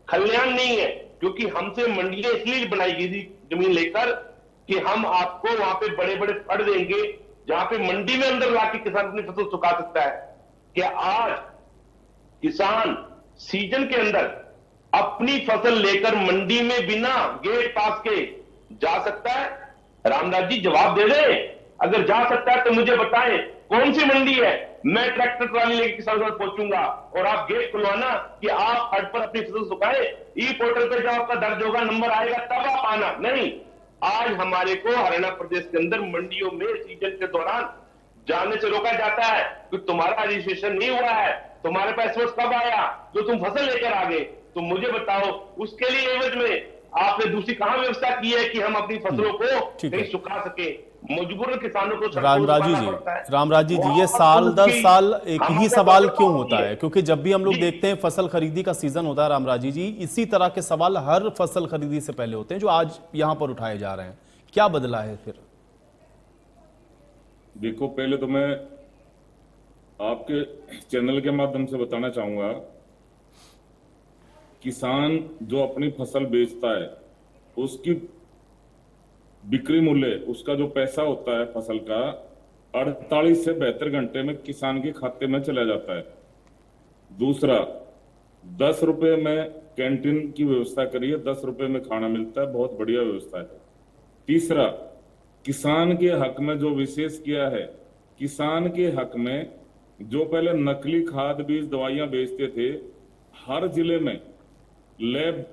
खलिहान नहीं है, क्योंकि हमसे मंडियां इसलिए बनाई गई थी जमीन लेकर कि हम आपको वहां पे बड़े बड़े फड़ देंगे जहां पे मंडी में अंदर लाके किसान अपनी फसल सुखा सकता है। क्या आज किसान सीजन के अंदर अपनी फसल लेकर मंडी में बिना गेट पास के जा सकता है? रामदास जी जवाब दे दें। अगर जा सकता है तो मुझे बताएं कौन सी मंडी है, मैं ट्रैक्टर ट्राली लेकर किसान घर पहुंचूंगा और आप गेट खुलवाना कि आप हट पर अपनी फसल सुखाए। ई पोर्टल पर जब आपका दर्ज होगा, नंबर आएगा, तब आप आना। नहीं, आज हमारे को हरियाणा प्रदेश के अंदर मंडियों में सीजन के दौरान जाने से रोका जाता है कि तुम्हारा रजिस्ट्रेशन नहीं हुआ है, तुम्हारे पास एसओएस कब आया जो तुम फसल लेकर आ गए। तो मुझे बताओ उसके लिए एवज में आपने दूसरी कहां व्यवस्था की है कि हम अपनी फसलों को कहीं सुखा सके? मजबूरन किसानों को रामराज जी, ये साल दर साल एक ही सवाल क्यों होता है? क्योंकि जब भी हम लोग देखते हैं फसल खरीदी का सीजन होता है रामराज जी, इसी तरह के सवाल हर फसल खरीदी से पहले होते हैं जो आज यहां पर उठाए जा रहे हैं। क्या बदला है फिर? देखो, पहले तो मैं आपके चैनल के माध्यम से बताना चाहूंगा, किसान जो अपनी फसल बेचता है उसकी बिक्री मूल्य, उसका जो पैसा होता है फसल का, 48 से 72 घंटे में किसान के खाते में चला जाता है। दूसरा, 10 रुपए में कैंटीन की व्यवस्था करी है, 10 रुपए में खाना मिलता है, बहुत बढ़िया व्यवस्था है। तीसरा, किसान के हक में जो विशेष किया है किसान के हक में जो पहले नकली खाद बीज दवाइयां बेचते थे, हर जिले में लैब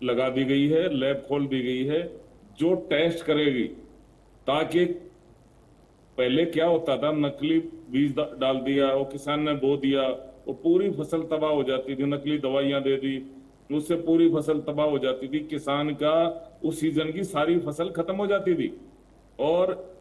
लगा दी गई है, लैब खोल दी गई है जो टेस्ट करेगी, ताकि पहले क्या होता था, नकली बीज डाल दिया, वो किसान ने बो दिया, वो पूरी फसल तबाह हो जाती थी, नकली दवाइयां दे दी, उससे पूरी फसल तबाह हो जाती थी, किसान का उस सीजन की सारी फसल खत्म हो जाती थी। और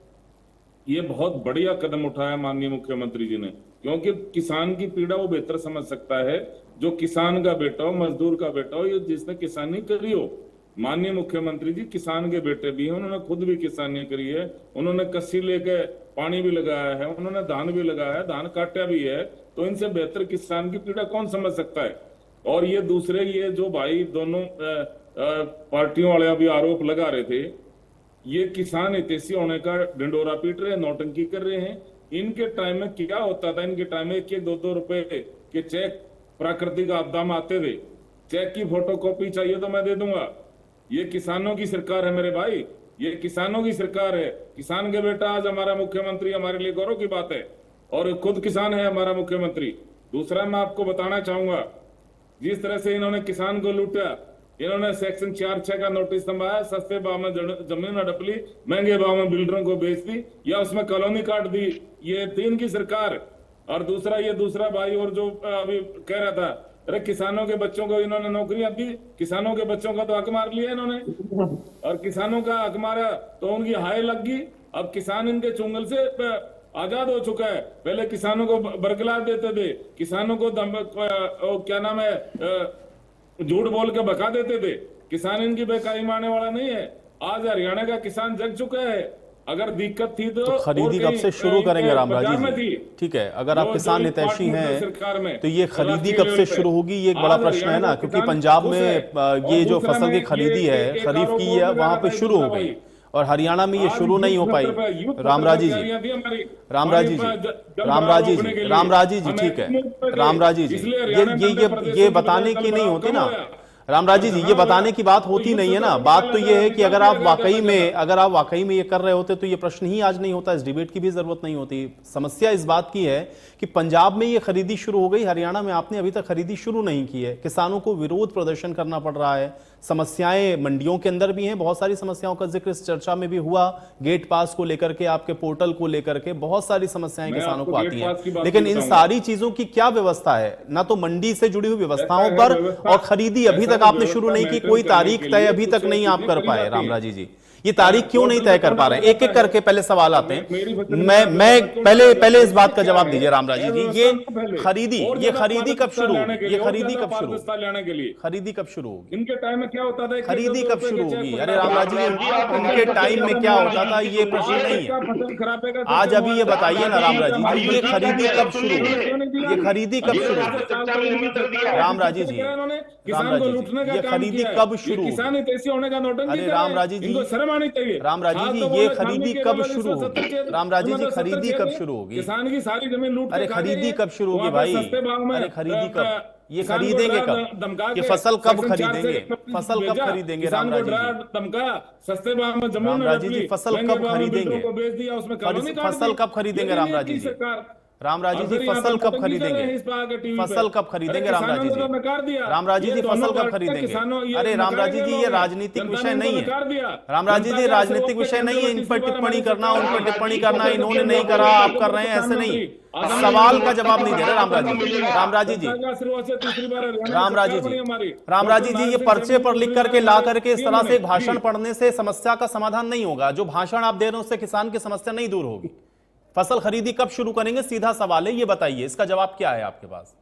ये बहुत बढ़िया कदम उठाया माननीय मुख्यमंत्री जी ने, क्योंकि किसान की पीड़ा वो बेहतर समझ सकता है जो किसान का बेटा हो, मजदूर का बेटा हो, या जिसने किसानी करी हो। माननीय मुख्यमंत्री जी किसान के बेटे भी हैं, उन्होंने खुद भी किसानी करी है, उन्होंने कस्सी लेके पानी भी लगाया है, उन्होंने धान भी लगाया है, धान काटा भी है, तो इनसे बेहतर किसान की पीड़ा कौन समझ सकता है। और ये दूसरे, ये जो भाई दोनों पार्टियों वाले अभी आरोप लगा रहे थे, ये किसान हितैषी होने का ढिंडोरा पीट रहे हैं, नौटंकी कर रहे हैं। इनके टाइम में क्या होता था, इनके टाइम में 1-2 रुपए के चेक प्राकृतिक आपदा में आते थे, चेक की फोटोकॉपी चाहिए तो मैं दे दूंगा। ये किसानों की सरकार है मेरे भाई, ये किसानों की सरकार है। किसान के बेटा आज हमारा मुख्यमंत्री, हमारे लिए गौरव की बात है, और खुद किसान है हमारा मुख्यमंत्री। दूसरा मैं आपको बताना चाहूंगा, जिस तरह से इन्होंने किसान को लूटा, इन्होंने सेक्शन 4(6) का नोटिस थमाया, सस्ते भाव में जमीन हड़प ली, महंगे भाव में बिल्डरों को बेच दी, या उसमें कॉलोनी काट दी। ये थी इनकी सरकार। और दूसरा, ये दूसरा भाई और जो अभी कह रहा था, अरे किसानों के बच्चों को इन्होंने नौकरियां दी, किसानों के बच्चों का तो हक मार लिया इन्होंने, और किसानों का हक मारा तो उनकी हाय लग गई। अब किसान इनके चुंगल से आजाद हो चुका है। पहले किसानों को बरगलार देते थे, किसानों को क्या नाम है, झूठ बोल के भगा देते थे। किसान इनकी बेकारी मारने वाला नहीं है। आज हरियाणा का किसान जग चुका है। अगर दिक्कत थी तो खरीदी कब से शुरू करेंगे रामराजी जी? ठीक है, अगर आप किसान हितैषी हैं तो ये खरीदी कब से शुरू होगी, ये एक बड़ा प्रश्न है ना, क्योंकि पंजाब में ये जो फसल की खरीदी है, खरीफ की है, वहां पे शुरू हो गई, और हरियाणा में ये शुरू नहीं हो पाई। रामराजी जी, ठीक है, रामराजी जी, ये बताने की नहीं होती ना रामराजी जी, ये बताने की बात होती नहीं है ना। बात तो ये है कि अगर आप वाकई में ये कर रहे होते तो ये प्रश्न ही आज नहीं होता, इस डिबेट की भी जरूरत नहीं होती। समस्या इस बात की है कि पंजाब में ये खरीदी शुरू हो गई, हरियाणा में आपने अभी तक खरीदी शुरू नहीं की है। किसानों को विरोध प्रदर्शन करना पड़ रहा है, समस्याएं मंडियों के अंदर भी हैं, बहुत सारी समस्याओं का जिक्र इस चर्चा में भी हुआ, गेट पास को लेकर के, आपके पोर्टल को लेकर के बहुत सारी समस्याएं किसानों को आती हैं। लेकिन इन सारी चीजों की क्या व्यवस्था है, ना तो मंडी से जुड़ी हुई व्यवस्थाओं पर, और खरीदी अभी तक आपने शुरू नहीं की, कोई तारीख तय अभी तक नहीं आप कर पाए। रामराजी जी, ये तारीख क्यों नहीं तय कर पा रहे हैं? एक एक करके पहले सवाल आते हैं। मैं पहले इस बात का जवाब दीजिए रामराजी जी, ये खरीदी कब शुरू होगी? ये खरीदी कब शुरू होगी? खरीदी कब शुरू होगी? इनके टाइम में क्या होता था, खरीदी कब शुरू होगी? अरे रामराजी जी, उनके टाइम में क्या होता था ये प्रश्न नहीं है। आज अभी ये बताइए ना रामराजी जी, ये खरीदी कब शुरू होगी? ये खरीदी कब शुरू होगी? रामराजी जी, ये खरीदी कब शुरू होगी? अरे रामराजी जी, रामराजी जी, ये खरीदी कब शुरू होगी? रामराजी जी, खरीदी कब शुरू होगी? किसान की सारी जमीन लूट, अरे खरीदी कब शुरू होगी भाई? अरे खरीदी कब? ये खरीदेंगे कब? ये फसल कब खरीदेंगे? फसल कब खरीदेंगे रामराजी जी? सस्ते भाव में जमीन, रामराजी जी, फसल कब खरीदेंगे? फसल कब खरीदेंगे रामराजी जी? रामराजी जी, फसल कब खरीदेंगे? फसल कब खरीदेंगे रामराजी जी? रामराजी जी, फसल कब खरीदेंगे? अरे रामराजी जी, ये राजनीतिक विषय नहीं है। रामराजी जी, राजनीतिक विषय नहीं है इन पर टिप्पणी करना, उन पर टिप्पणी करना, इन्होंने नहीं करा आप कर रहे हैं, ऐसे नहीं। सवाल का जवाब नहीं दे रहे रामराजी जी। रामराजी जी, ये पर्चे पर लिख करके ला करके इस तरह से भाषण पढ़ने से समस्या का समाधान नहीं होगा। जो भाषण आप दे रहे हैं उससे किसान की समस्या नहीं दूर होगी। फसल खरीदी कब शुरू करेंगे, सीधा सवाल है, ये बताइए, इसका जवाब क्या है आपके पास?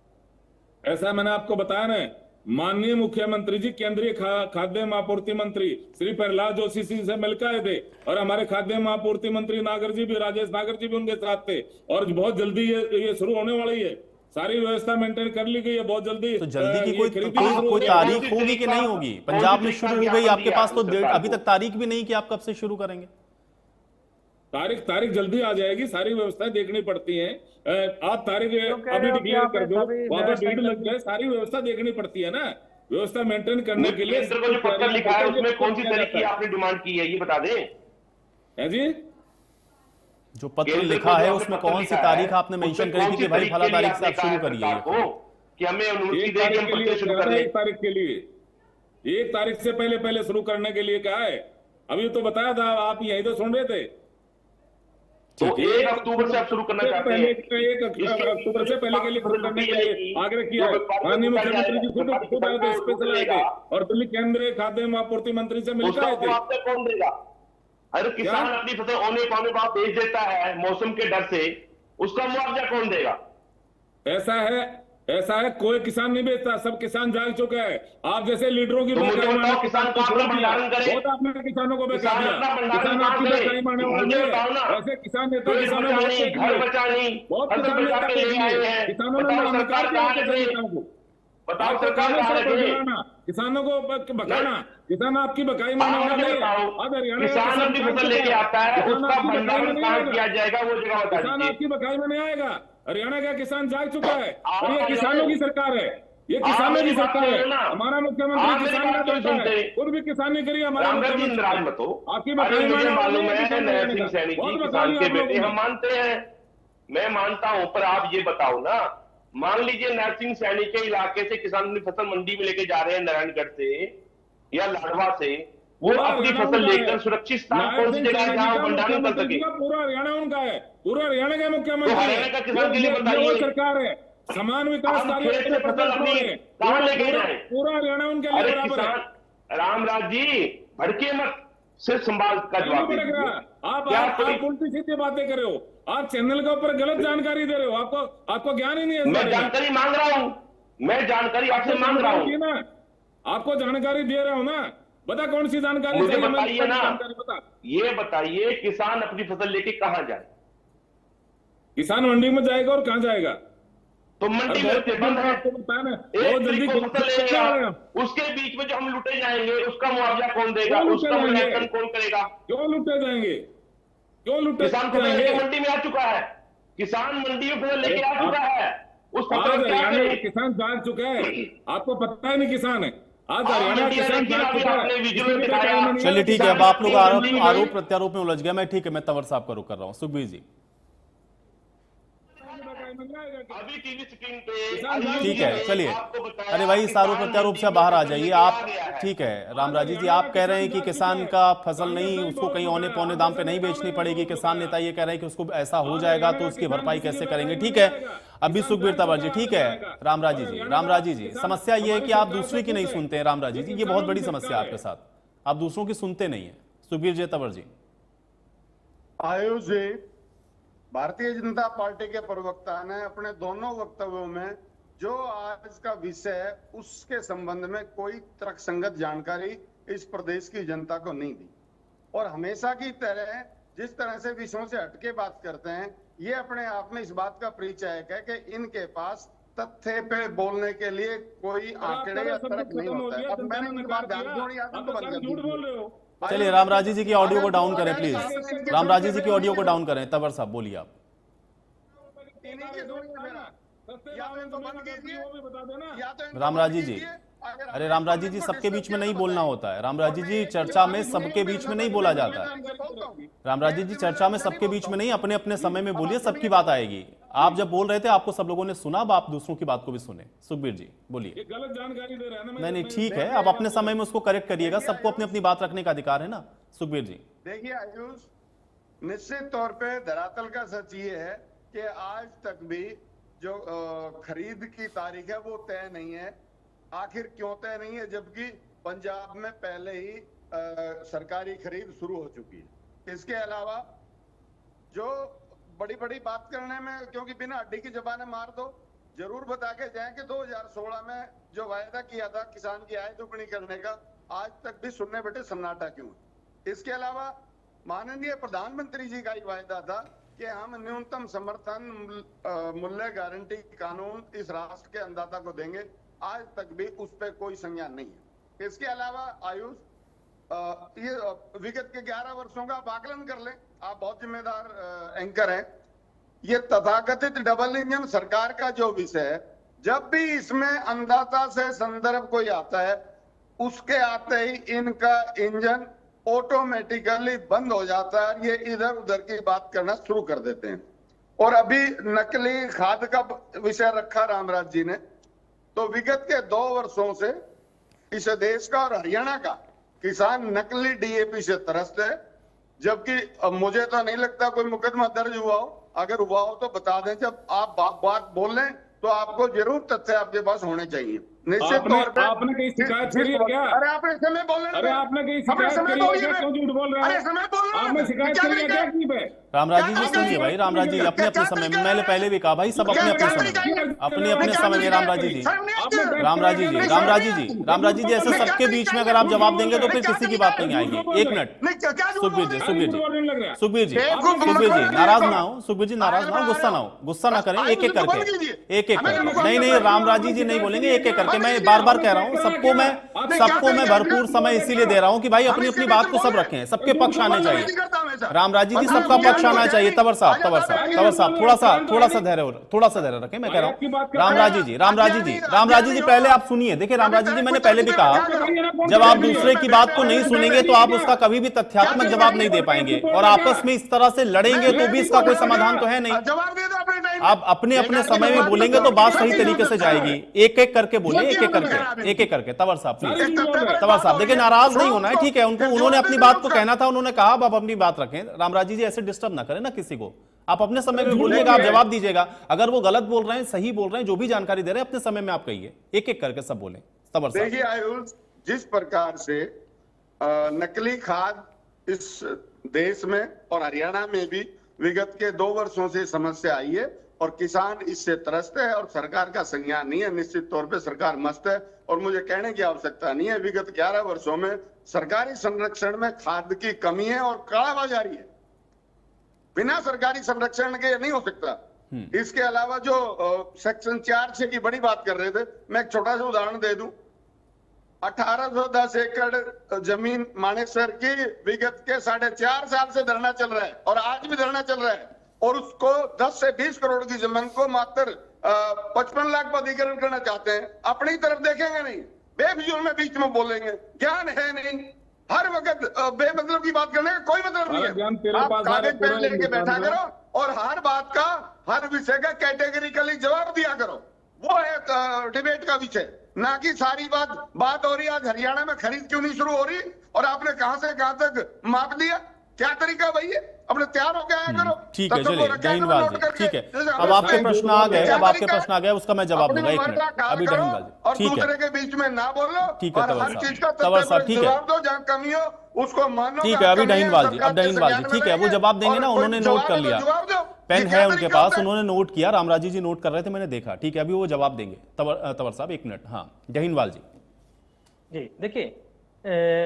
ऐसा मैंने आपको बताया ना, माननीय मुख्यमंत्री जी केंद्रीय खाद्य आपूर्ति मंत्री श्री प्रहलाद जोशी जी से मिलकर आए थे, और हमारे खाद्य आपूर्ति मंत्री नागर जी भी, राजेश नागर जी भी उनके साथ थे, और बहुत जल्दी ये शुरू होने वाली है। सारी व्यवस्था मेंटेन कर ली गई है बहुत जल्दी। तो जल्दी की कोई तारीख होगी कि नहीं होगी? पंजाब में शुरू हो गई, आपके पास तो अभी तक तारीख भी नहीं कि आप कब से शुरू करेंगे। तारीख जल्दी आ जाएगी, सारी व्यवस्थाएं देखनी पड़ती हैं। आप तारीख अभी डिक्लेयर कर दो, वहां पर भीड़ लग जाए, सारी व्यवस्था देखनी पड़ती है ना। व्यवस्था मेंटेन करने के लिए जो पत्र लिखा है उसमें कौन सी तारीख की आपने डिमांड की है, ये बता दें। है जी जो पत्र लिखा है उसमें कौन सी तारीख आपने मेंशन करी थी कि भाई फला तारीख से आप शुरू करिए कि हमें अनुमति देगी हम प्रत्यय शुरू कर लें। 1 तारीख के लिए 1 तारीख से पहले शुरू करने के लिए कहा है। अभी तो बताया था, आप यही तो सुन रहे थे। तो 1 अक्टूबर से आप शुरू करना चाहते हैं। 1 अक्टूबर से पहले के लिए शुरू करने के लिए आग्रह किया है। माननीय मुख्यमंत्री जी खुद आए थे, स्पेशल आए थे और दिल्ली केंद्रीय खाद्य एवं आपूर्ति मंत्री से मिलकर आए थे। आपसे कौन देगा? अरे किसान अपनी फसल औने पौने भाव बेच देता है मौसम के डर से, उसका मुआवजा कौन देगा? ऐसा है कोई किसान नहीं बेचता, सब किसान जाग चुका है। आप जैसे लीडरों की किसान को अपना भंडारण करे, बहुत आपने किसानों को बेचा किसान दिया। अपना भंडारण किसान आपकी करे। बेचने माने मुझे बताओ ना, ऐसे किसान नेता पेड़ किसानों बचाने, घर बचाने, बहुत फसल किसान बचा नेता के ले आए हैं। किसानों ने बताओ इनकार सरकार किया कहाँ किसान है? नेताओं को। बताओ आप सरकार किसानों कहाँ को है? बचाना, किसानों को बकाना, किसान आपकी बकाई माने आप वाला मुझे नहीं है। बताओ, अब हरियाणा का किसान अपनी जाग फसल लेके चुका है। आता है, किसान उसका आपकी बकाई में भंडारण नहीं कहाँ आएगा। किया जाएगा वो जगह बता किसान दीजिए। आपकी बकाई में नहीं आएगा। हरियाणा का किसान जाग चुका है आप और ये हरियाणा किसानों की सरकार है, ये किसानों मेरी की बात सरकार है। सुनो ना। हमारा मुख्यमंत्री आप मेरी किसान बात का क्यों बेटा है, सुनते? खुद भी किसानी करिए। हमारा रामगढ़ जी मुख्यमंत्री नाराज मत हो। आपकी अरे बकाई मुझे माने वाला मालूम नहीं है किसान नरसिंह हरियाणा का। सैनी जी बहुत बता किसान दिया के आप बेटे, लोगों हम ने। मानते हैं, मैं मानता हूं, पर आप ये बताओ ना, मान लीजिए नरसिंह सैनी के इलाके से किसान अपनी फसल मंडी में लेके जा रहे हैं नारायणगढ़ से या लाडवा से, वो पूरा अपनी हरियाणा फसल उनका लेकर है। सुरक्षित स्थान नारायण कौन सी सिंह जगह है सैनी जहां का वो भंडारण कर मुख्यमंत्री सके? का पूरा हरियाणा उनका है, पूरा हरियाणा का मुख्यमंत्री तो है। हरियाणा का किसान के लिए ये वो बताइए, सरकार है, समान विकास हम कार्य खेत से फसल अपनी कहां लेके जाए? पूरा हरियाणा उनके लिए अरे बराबर है। किसान रामराज जी भड़के मत, सिर्फ संभाल का नहीं जवाब भड़क दीजिए। रहा। आप क्या उल्टी सीधी बातें कर रहे हो। आप चैनल के ऊपर गलत जानकारी दे रहे हो। आपको ज्ञान ही नहीं है इस मैं बारे में। जानकारी मांग रहा हूं, मैं जानकारी आपसे मांग रहा हूं। ना आपको जानकारी दे रहा हूं ना, बता कौन सी जानकारी मुझे चाहिए? बताइए ना, जानकारी बता। ये बताइए किसान अपनी फसल लेके कहां जाए? किसान मंडी में जाएगा और कहां जाएगा? तो मंडी में से बंद है, आपको बताना है, एक बहुत जल्दी तरीक को फसल ले कितना लेगा, आएगा? उसके बीच में जो हम लुटे जाएंगे उसका मुआवजा कौन देगा? क्यों उसका लुटे जाएंगे? मूल्यांकन कौन करेगा? क्यों लुटे जाएंगे? क्यों लुटे किसान फसल जाएंगे? लेके मंडी में आ चुका है, किसान मंडी में फसल लेके आ चुका है, उस फसल आज को क्या हरियाणा करे? में किसान जाग चुका है, आपको पता है नहीं किसान है। आज आप हरियाणा मंडियां किसान देखिए, जाग अभी चुका आपने है। विजुअल इसलिए दिखाया। बताया मैंने। चलिए ठीक है, अब किसान आप लोग अपनी आरोप प्रत्यारोप में उलझ गए। मैं ठीक है, मैं तंवर साहब का रुख कर रहा हूँ। सुखबीर जी अभी टीवी स्क्रीन पे ठीक है, चलिए। आपको बताया अरे भाई, इस आरोप प्रत्यारोप से बाहर आ जाइए आप। ठीक है रामराजी जी, आप कह रहे हैं कि किसान का फसल नहीं, उसको कहीं औने पौने दाम पे नहीं बेचनी पड़ेगी। किसान नेता ये कह रहे हैं कि उसको ऐसा हो जाएगा तो उसकी भरपाई कैसे करेंगे? ठीक है, अभी सुखबीर तंवर जी, ठीक है रामराजी जी, समस्या ये है कि आप दूसरे की नहीं सुनते हैं। रामराजी जी, ये बहुत बड़ी समस्या है आपके साथ, आप दूसरों की सुनते नहीं है। सुखबीर जी तंवर जी। आयुष जी, भारतीय जनता पार्टी के प्रवक्ता ने अपने दोनों वक्तव्यों में जो आज का विषय है उसके संबंध में कोई तर्कसंगत जानकारी इस प्रदेश की जनता को नहीं दी, और हमेशा की तरह जिस तरह से विषयों से हटके बात करते हैं, ये अपने आप में इस बात का परिचायक है कि इनके पास तथ्य पे बोलने के लिए कोई आंकड़े या तर्क नहीं होता है। अब मैंने इनकी बात ध्यान से सुनी, आप इनको बंद कर दीजिए। चलिए रामराजी जी की ऑडियो को डाउन करें प्लीज। रामराजी जी की ऑडियो को डाउन करें। तंवर साहब बोलिए आप। रामराजी जी, अरे रामराजी जी, सबके बीच में नहीं बोलना होता है। रामराजी जी, चर्चा में सबके बीच में नहीं बोला जाता है। रामराजी जी, चर्चा में सबके बीच में नहीं, अपने अपने समय में बोलिए, सबकी बात आएगी। आप जब बोल रहे थे आपको सब लोगों ने सुना, अब आप दूसरों की बात को भी सुने। सुखबीर जी बोलिए। गलत जानकारी दे रहे हैं ना। नहीं ठीक है, अब अपने समय में उसको करेक्ट करिएगा। सबको अपनी अपनी बात रखने का अधिकार है ना। सुखबीर जी देखिए आयुष, निश्चित तौर पे धरातल का सच ये है कि आज तक भी जो खरीद की तारीख है वो तय नहीं है। आखिर क्यों तय नहीं है, जबकि पंजाब में पहले ही सरकारी खरीद शुरू हो चुकी है। इसके अलावा जो बड़ी बड़ी बात करने में, क्योंकि बिना हड्डी की जबाने मार दो, जरूर बता के जाएं कि 2016 में जो वायदा किया था किसान की आय दुगनी करने का, आज तक भी सुनने बैठे सन्नाटा क्यों है। इसके अलावा माननीय प्रधानमंत्री जी का एक वायदा था कि हम न्यूनतम समर्थन मूल्य गारंटी कानून इस राष्ट्र के अन्नदाता को देंगे, आज तक भी उस पर कोई संज्ञान नहीं है। इसके अलावा आयुष, ये विगत के 11 वर्षों का आप आकलन कर लें, आप बहुत जिम्मेदार एंकर हैं। ये तथाकथित डबल इंजन सरकार का जो विषय है, जब भी इसमें अन्नदाता से संदर्भ कोई आता है, उसके आते ही इनका इंजन ऑटोमेटिकली बंद हो जाता है, ये इधर उधर की बात करना शुरू कर देते हैं। और अभी नकली खाद का विषय रखा रामराज जी ने, तो विगत के 2 वर्षों से इस देश का और हरियाणा का किसान नकली डीएपी से त्रस्त है, जबकि मुझे तो नहीं लगता कोई मुकदमा दर्ज हुआ हो। अगर हुआ हो तो बता दें। जब आप बात बोल रहे तो आपको जरूर तथ्य आपके पास होने चाहिए। निश्चित तौर पे आपने कहीं शिकायत करी है क्या? अरे आपने समय बोल रहे, अरे आपने कहीं शिकायत करी है क्या? क्यों झूठ बोल रहे हैं? अरे समय बोल रहे, आपने शिकायत करी है क्या की पे? रामराज जी सुनिए भाई, रामराज जी अपने अपने समय में, मैंने पहले भी कहा भाई सब अपने अपने समय में, अपने अपने समय में। रामराज जी ऐसे सबके बीच में अगर आप जवाब देंगे तो फिर किसी की बात नहीं आएगी। एक मिनट सुखबीर जी नाराज ना हो, सुखबीर जी नाराज ना हो, गुस्सा ना करें। एक एक करके नहीं रामराज जी नहीं बोलेंगे, एक एक करके। मैं बार बार कह रहा हूं सबको मैं भरपूर समय इसीलिए दे रहा हूं कि भाई अपनी अपनी बात को सब रखें, सबके पक्ष आने चाहिए। रामराज जी सबका पक्ष आना चाहिए। तवर साहब थोड़ा सा धैर्य रखें। मैं कह रहा हूं रामराज जी पहले आप सुनिए। देखिए रामराज जी, मैंने पहले भी कहा जब आप दूसरे की बात को नहीं सुनेंगे तो आप उसका कभी भी तथ्यात्मक जवाब नहीं दे पाएंगे, और आपस में इस तरह से लड़ेंगे तो भी इसका कोई समाधान तो है नहीं। आप अपने अपने समय में बोलेंगे तो बात सही तरीके से जाएगी। एक एक करके बोले, एक एक करके। तवर साहब देखिए नाराज नहीं होना है, ठीक है। उन्होंने अपनी बात को कहना था, उन्होंने कहा अब आप अपनी बात रखें। रामराज जी ऐसे डिस्टर्ब ना करें ना किसी को। आप अपने समय में बोलिएगा, आप जवाब दीजिएगा। अगर वो गलत बोल रहे हैं, सही बोल रहे हैं, जो भी जानकारी दे रहे हैं अपने समय में आप कहिए। एक एक करके सब बोले। तवर साहब देखिए आयुष, जिस प्रकार से नकली खाद इस देश में और हरियाणा में भी विगत के 2 वर्षों से समस्या आई है और किसान इससे त्रस्त है और सरकार का संज्ञान नहीं है। निश्चित तौर पे सरकार मस्त है और मुझे कहने की आवश्यकता नहीं है। विगत 11 वर्षों में सरकारी संरक्षण में खाद की कमी है और कालाबाजारी है। बिना सरकारी संरक्षण के नहीं हो सकता। इसके अलावा जो सेक्शन 4(6) की बड़ी बात कर रहे थे, मैं एक छोटा सा उदाहरण दे दूं। 1810 एकड़ जमीन मानेसर की विगत के 4.5 साल से धरना चल रहा है और आज भी धरना चल रहा है, और उसको 10 से 20 करोड़ की जमीन को मात्र 55 लाख पर अधिग्रहण करना चाहते हैं। अपनी तरफ देखेंगे नहीं, बेफिजूल में बीच में बोलेंगे, ज्ञान है नहीं। हर वक्त बेमतलब की बात करने का कोई मतलब नहीं है। आप कागज पेन लेके बैठा करो और हर बात का, हर विषय का कैटेगरिकली जवाब दिया करो। वो है डिबेट का विषय, ना कि सारी बात हो रही। आज हरियाणा में खरीद क्यों नहीं शुरू हो रही और आपने कहां से कहां तक माप दिया? क्या तरीका भाई है? अपने तैयार हो गया करो। ठीक है, चलिए दहीनवाल जी, ठीक है। अब आपके प्रश्न आ गए, उसका मैं जवाब दूंगा। एक मिनट अभी दहीनवाल जी, ठीक है। दूसरे के बीच में ना बोलो, ठीक है तवर साहब, ठीक है, जहाँ कमी हो उसको मानो। ठीक है, अभी दहीनवाल जी, ठीक है, वो जवाब देंगे ना। उन्होंने नोट कर लिया, पेन है उनके पास, उन्होंने नोट किया। रामराज जी नोट कर रहे थे, मैंने देखा। ठीक है, अभी वो जवाब देंगे। तवर साहब 1 मिनट। हाँ दहीनवाल जी। देखिए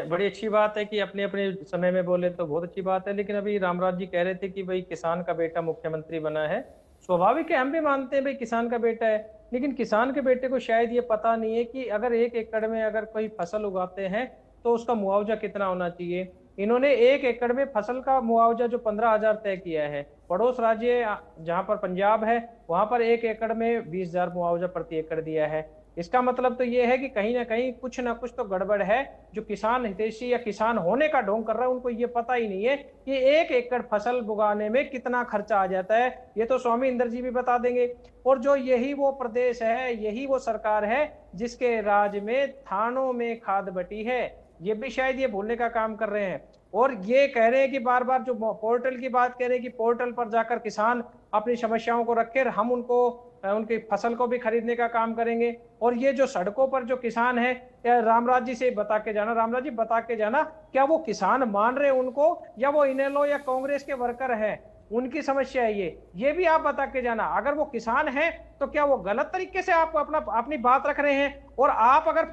बड़ी अच्छी बात है कि अपने अपने समय में बोले तो बहुत अच्छी बात है, लेकिन अभी रामराज जी कह रहे थे कि भाई किसान का बेटा मुख्यमंत्री बना है। स्वाभाविक है, हम भी मानते हैं भाई किसान का बेटा है, लेकिन किसान के बेटे को शायद ये पता नहीं है कि अगर 1 एकड़ में अगर कोई फसल उगाते हैं तो उसका मुआवजा कितना होना चाहिए। इन्होंने 1 एकड़ में फसल का मुआवजा जो 15,000 तय किया है, पड़ोस राज्य जहां पर पंजाब है वहां पर 1 एकड़ में 20,000 मुआवजा प्रति एकड़ दिया है। इसका मतलब तो ये है कि कहीं ना कहीं कुछ ना कुछ तो गड़बड़ है। जो किसान हितैषी या किसान होने का ढोंग कर रहा है, उनको ये पता ही नहीं है कि 1 एकड़ फसल उगाने में कितना खर्चा आ जाता है। ये तो स्वामी इंद्र जी भी बता देंगे। और जो यही वो प्रदेश है, यही वो सरकार है जिसके राज में थानों में खाद बटी है। ये भी शायद ये भूलने का काम कर रहे हैं और ये कह रहे हैं कि बार बार जो पोर्टल की बात कह रहे हैं कि पोर्टल पर जाकर किसान अपनी समस्याओं को रखे, हम उनको उनकी फसल को भी खरीदने का काम करेंगे। और ये जो सड़कों पर जो किसान है, रामराज जी से बता के जाना, रामराज जी बता के जाना, क्या वो किसान मान रहे उनको या वो इनेलो या कांग्रेस के वर्कर हैं, उनकी समस्या है ये भी आप बता के जाना। अगर वो किसान है तो क्या वो गलत तरीके से आप अपनी बात रख रहे हैं? और आप अगर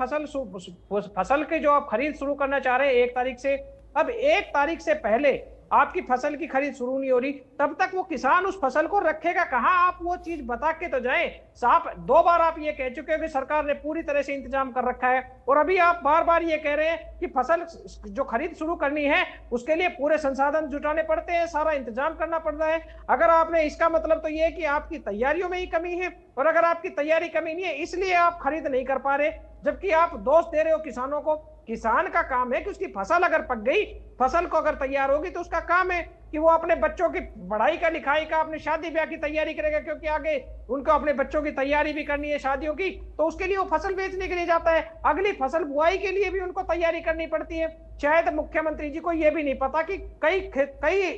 फसल के जो आप खरीद शुरू करना चाह रहे हैं 1 तारीख से, अब 1 तारीख से पहले आपकी फसल की खरीद शुरू नहीं हो रही, तब तक वो किसान उस फसल को रखेगा कहां? आप वो चीज बता के तो जाएं। साफ 2 बार आप ये कह चुके हैं कि सरकार ने पूरी तरह से इंतजाम कर रखा है, और अभी आप बार बार ये कह रहे हैं कि फसल जो खरीद शुरू करनी है उसके लिए पूरे संसाधन जुटाने पड़ते हैं, सारा इंतजाम करना पड़ता है। अगर आपने, इसका मतलब तो ये है कि आपकी तैयारियों में ही कमी है, और अगर आपकी तैयारी कमी नहीं है इसलिए आप खरीद नहीं कर पा रहे, जबकि आप दोष दे रहे हो किसानों को। किसान का काम है कि उसकी फसल अगर पक गई, फसल को अगर तैयार होगी तो उसका काम है कि वो अपने बच्चों की पढ़ाई का, लिखाई का, अपने शादी ब्याह की तैयारी करेगा, क्योंकि आगे उनको अपने बच्चों की तैयारी भी करनी है शादियों की, तो उसके लिए वो फसल बेचने के लिए जाता है। अगली फसल बुआई के लिए भी उनको तैयारी करनी पड़ती है। शायद मुख्यमंत्री जी को यह भी नहीं पता कि कई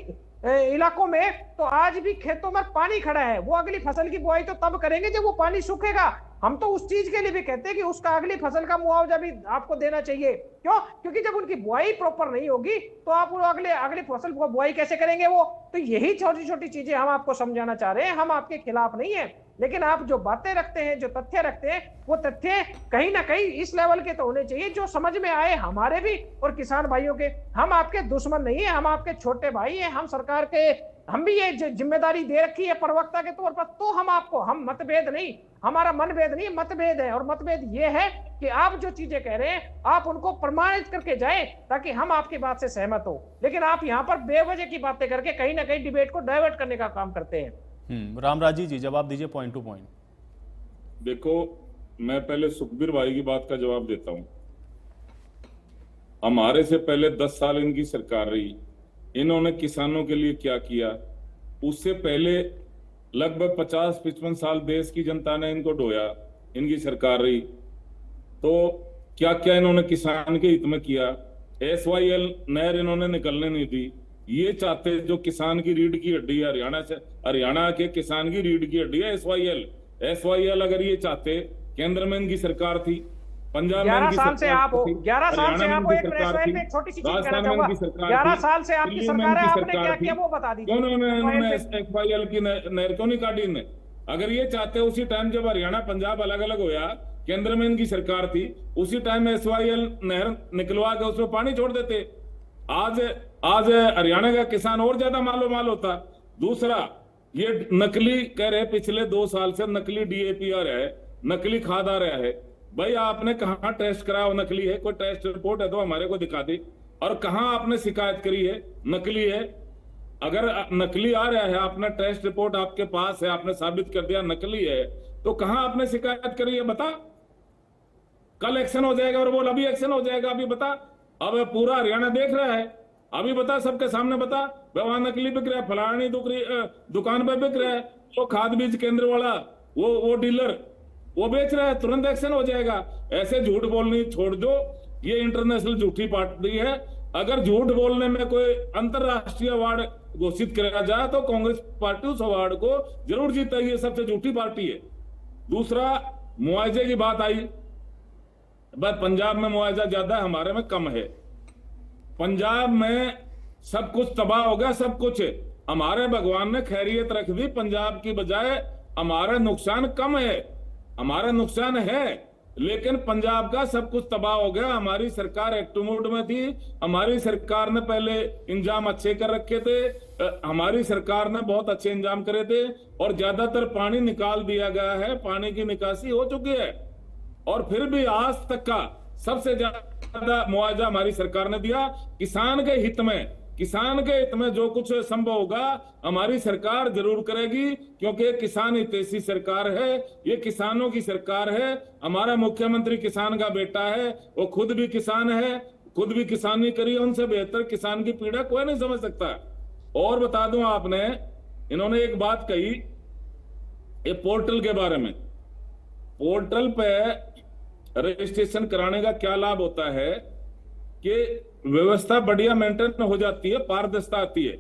इलाकों में तो आज भी खेतों में पानी खड़ा है, वो अगली फसल की बुआई तो तब करेंगे जब वो पानी सूखेगा। हम तो उस चीज के लिए भी कहते हैं कि उसका अगली फसल का मुआवजा भी आपको देना चाहिए। क्यों? क्योंकि जब उनकी बुआई प्रॉपर नहीं होगी तो आप वो अगली फसल को बुआई कैसे करेंगे वो। तो यही छोटी छोटी चीजें हम आपको समझाना चाह रहे हैं। हम आपके खिलाफ नहीं है, लेकिन आप जो बातें रखते हैं, जो तथ्य रखते हैं, वो तथ्य कहीं ना कहीं इस लेवल के तो होने चाहिए जो समझ में आए हमारे भी और किसान भाइयों के। हम आपके दुश्मन नहीं है, हम आपके छोटे भाई हैं। हम सरकार के, हम भी ये जिम्मेदारी दे रखी है प्रवक्ता के तौर पर, तो हम आपको, हम मतभेद नहीं, हमारा मनभेद नहीं, मतभेद है। और मतभेद ये है कि आप जो चीजें कह रहे हैं आप उनको प्रमाणित करके जाएं ताकि हम आपकी बात से सहमत हो। लेकिन आप यहाँ पर बेवजह की बातें करके कहीं ना कहीं डिबेट को डाइवर्ट करने का काम करते हैं। रामराजी जी जवाब दीजिए पॉइंट टू पॉइंट। देखो, मैं पहले सुखबीर भाई की बात का जवाब देता हूं। हमारे से पहले 10 साल इनकी सरकार रही, इन्होंने किसानों के लिए क्या किया? उससे पहले लगभग 50-55 साल देश की जनता ने इनको ढोया, इनकी सरकार रही, तो क्या क्या इन्होंने किसान के हित में किया? SYL नहर इन्होंने निकलने नहीं दी। ये चाहते जो किसान की रीढ़ की हड्डी है, हरियाणा के किसान की रीढ़ की हड्डी है SYL। अगर ये चाहते, केंद्र में इनकी सरकार थी, पंजाब में 11 साल से आप हो, 11 साल से आप एक प्रेस में छोटी सी चीज कहना चाहूंगा, 11 साल से आपकी सरकार है, आपने क्या किया वो बता दीजिए। उन्होंने SYL की नहर क्यों नहीं काटी इन्हें? अगर ये चाहते, उसी टाइम जब हरियाणा पंजाब अलग अलग होया, केंद्र में इनकी सरकार थी, उसी टाइम SYL नहर निकलवा के उसमें पानी छोड़ देते। आज हरियाणा का किसान और ज्यादा मालो माल होता। दूसरा, ये नकली कह रहे, पिछले 2 साल से नकली DAP आ रहा है, नकली खाद आ रहा है। भाई आपने कहाँ टेस्ट कराया वो नकली है? कोई टेस्ट रिपोर्ट है तो हमारे को दिखा दे। और कहाँ आपने शिकायत करी है नकली है? अगर नकली आ रहा है, आपने टेस्ट रिपोर्ट आपके पास है, आपने साबित कर दिया नकली है, तो कहाँ आपने शिकायत करी है? बता। कल एक्शन हो जाएगा और बोल अभी एक्शन हो जाएगा, अभी बता। अब पूरा हरियाणा देख रहा है, अभी बता, सबके सामने बता। वहां नकली बिक रहा है, फलानी दुकान पे बिक रहा है, वो खाद बीज केंद्र वाला, वो डीलर वो बेच रहा है, तुरंत एक्शन हो जाएगा। ऐसे झूठ बोलनी छोड़ दो, ये इंटरनेशनल झूठी पार्टी है। अगर झूठ बोलने में कोई अंतरराष्ट्रीय अवार्ड घोषित कराया जाए तो कांग्रेस पार्टी उस अवार्ड को जरूर जीतेगी। ये सबसे झूठी पार्टी है। दूसरा, मुआवजे की बात आई, बस पंजाब में मुआवजा ज्यादा है, हमारे में कम है। पंजाब में सब कुछ तबाह हो गया, सब कुछ। हमारे भगवान ने खैरियत रख दी, पंजाब की बजाय हमारा नुकसान कम है। हमारा नुकसान है, लेकिन पंजाब का सब कुछ तबाह हो गया। हमारी सरकार एक्टिव मोड में थी, हमारी सरकार ने पहले इंतजाम अच्छे कर रखे थे, हमारी सरकार ने बहुत अच्छे इंतजाम करे थे और ज्यादातर पानी निकाल दिया गया है, पानी की निकासी हो चुकी है। और फिर भी आज तक का सबसे ज्यादा मुआवजा हमारी सरकार ने दिया। किसान के हित में, किसान के हित में जो कुछ संभव होगा हमारी सरकार जरूर करेगी, क्योंकि किसान हितैषी सरकार है, ये किसानों की सरकार है। हमारा मुख्यमंत्री किसान का बेटा है, वो खुद भी किसान है, खुद भी किसानी करी, उनसे बेहतर किसान की पीड़ा कोई नहीं समझ सकता। और बता दूं, आपने, इन्होंने एक बात कही ये पोर्टल के बारे में। पोर्टल पे रजिस्ट्रेशन कराने का क्या लाभ होता है कि व्यवस्था बढ़िया मेंटेन हो जाती है, पारदर्शिता आती है।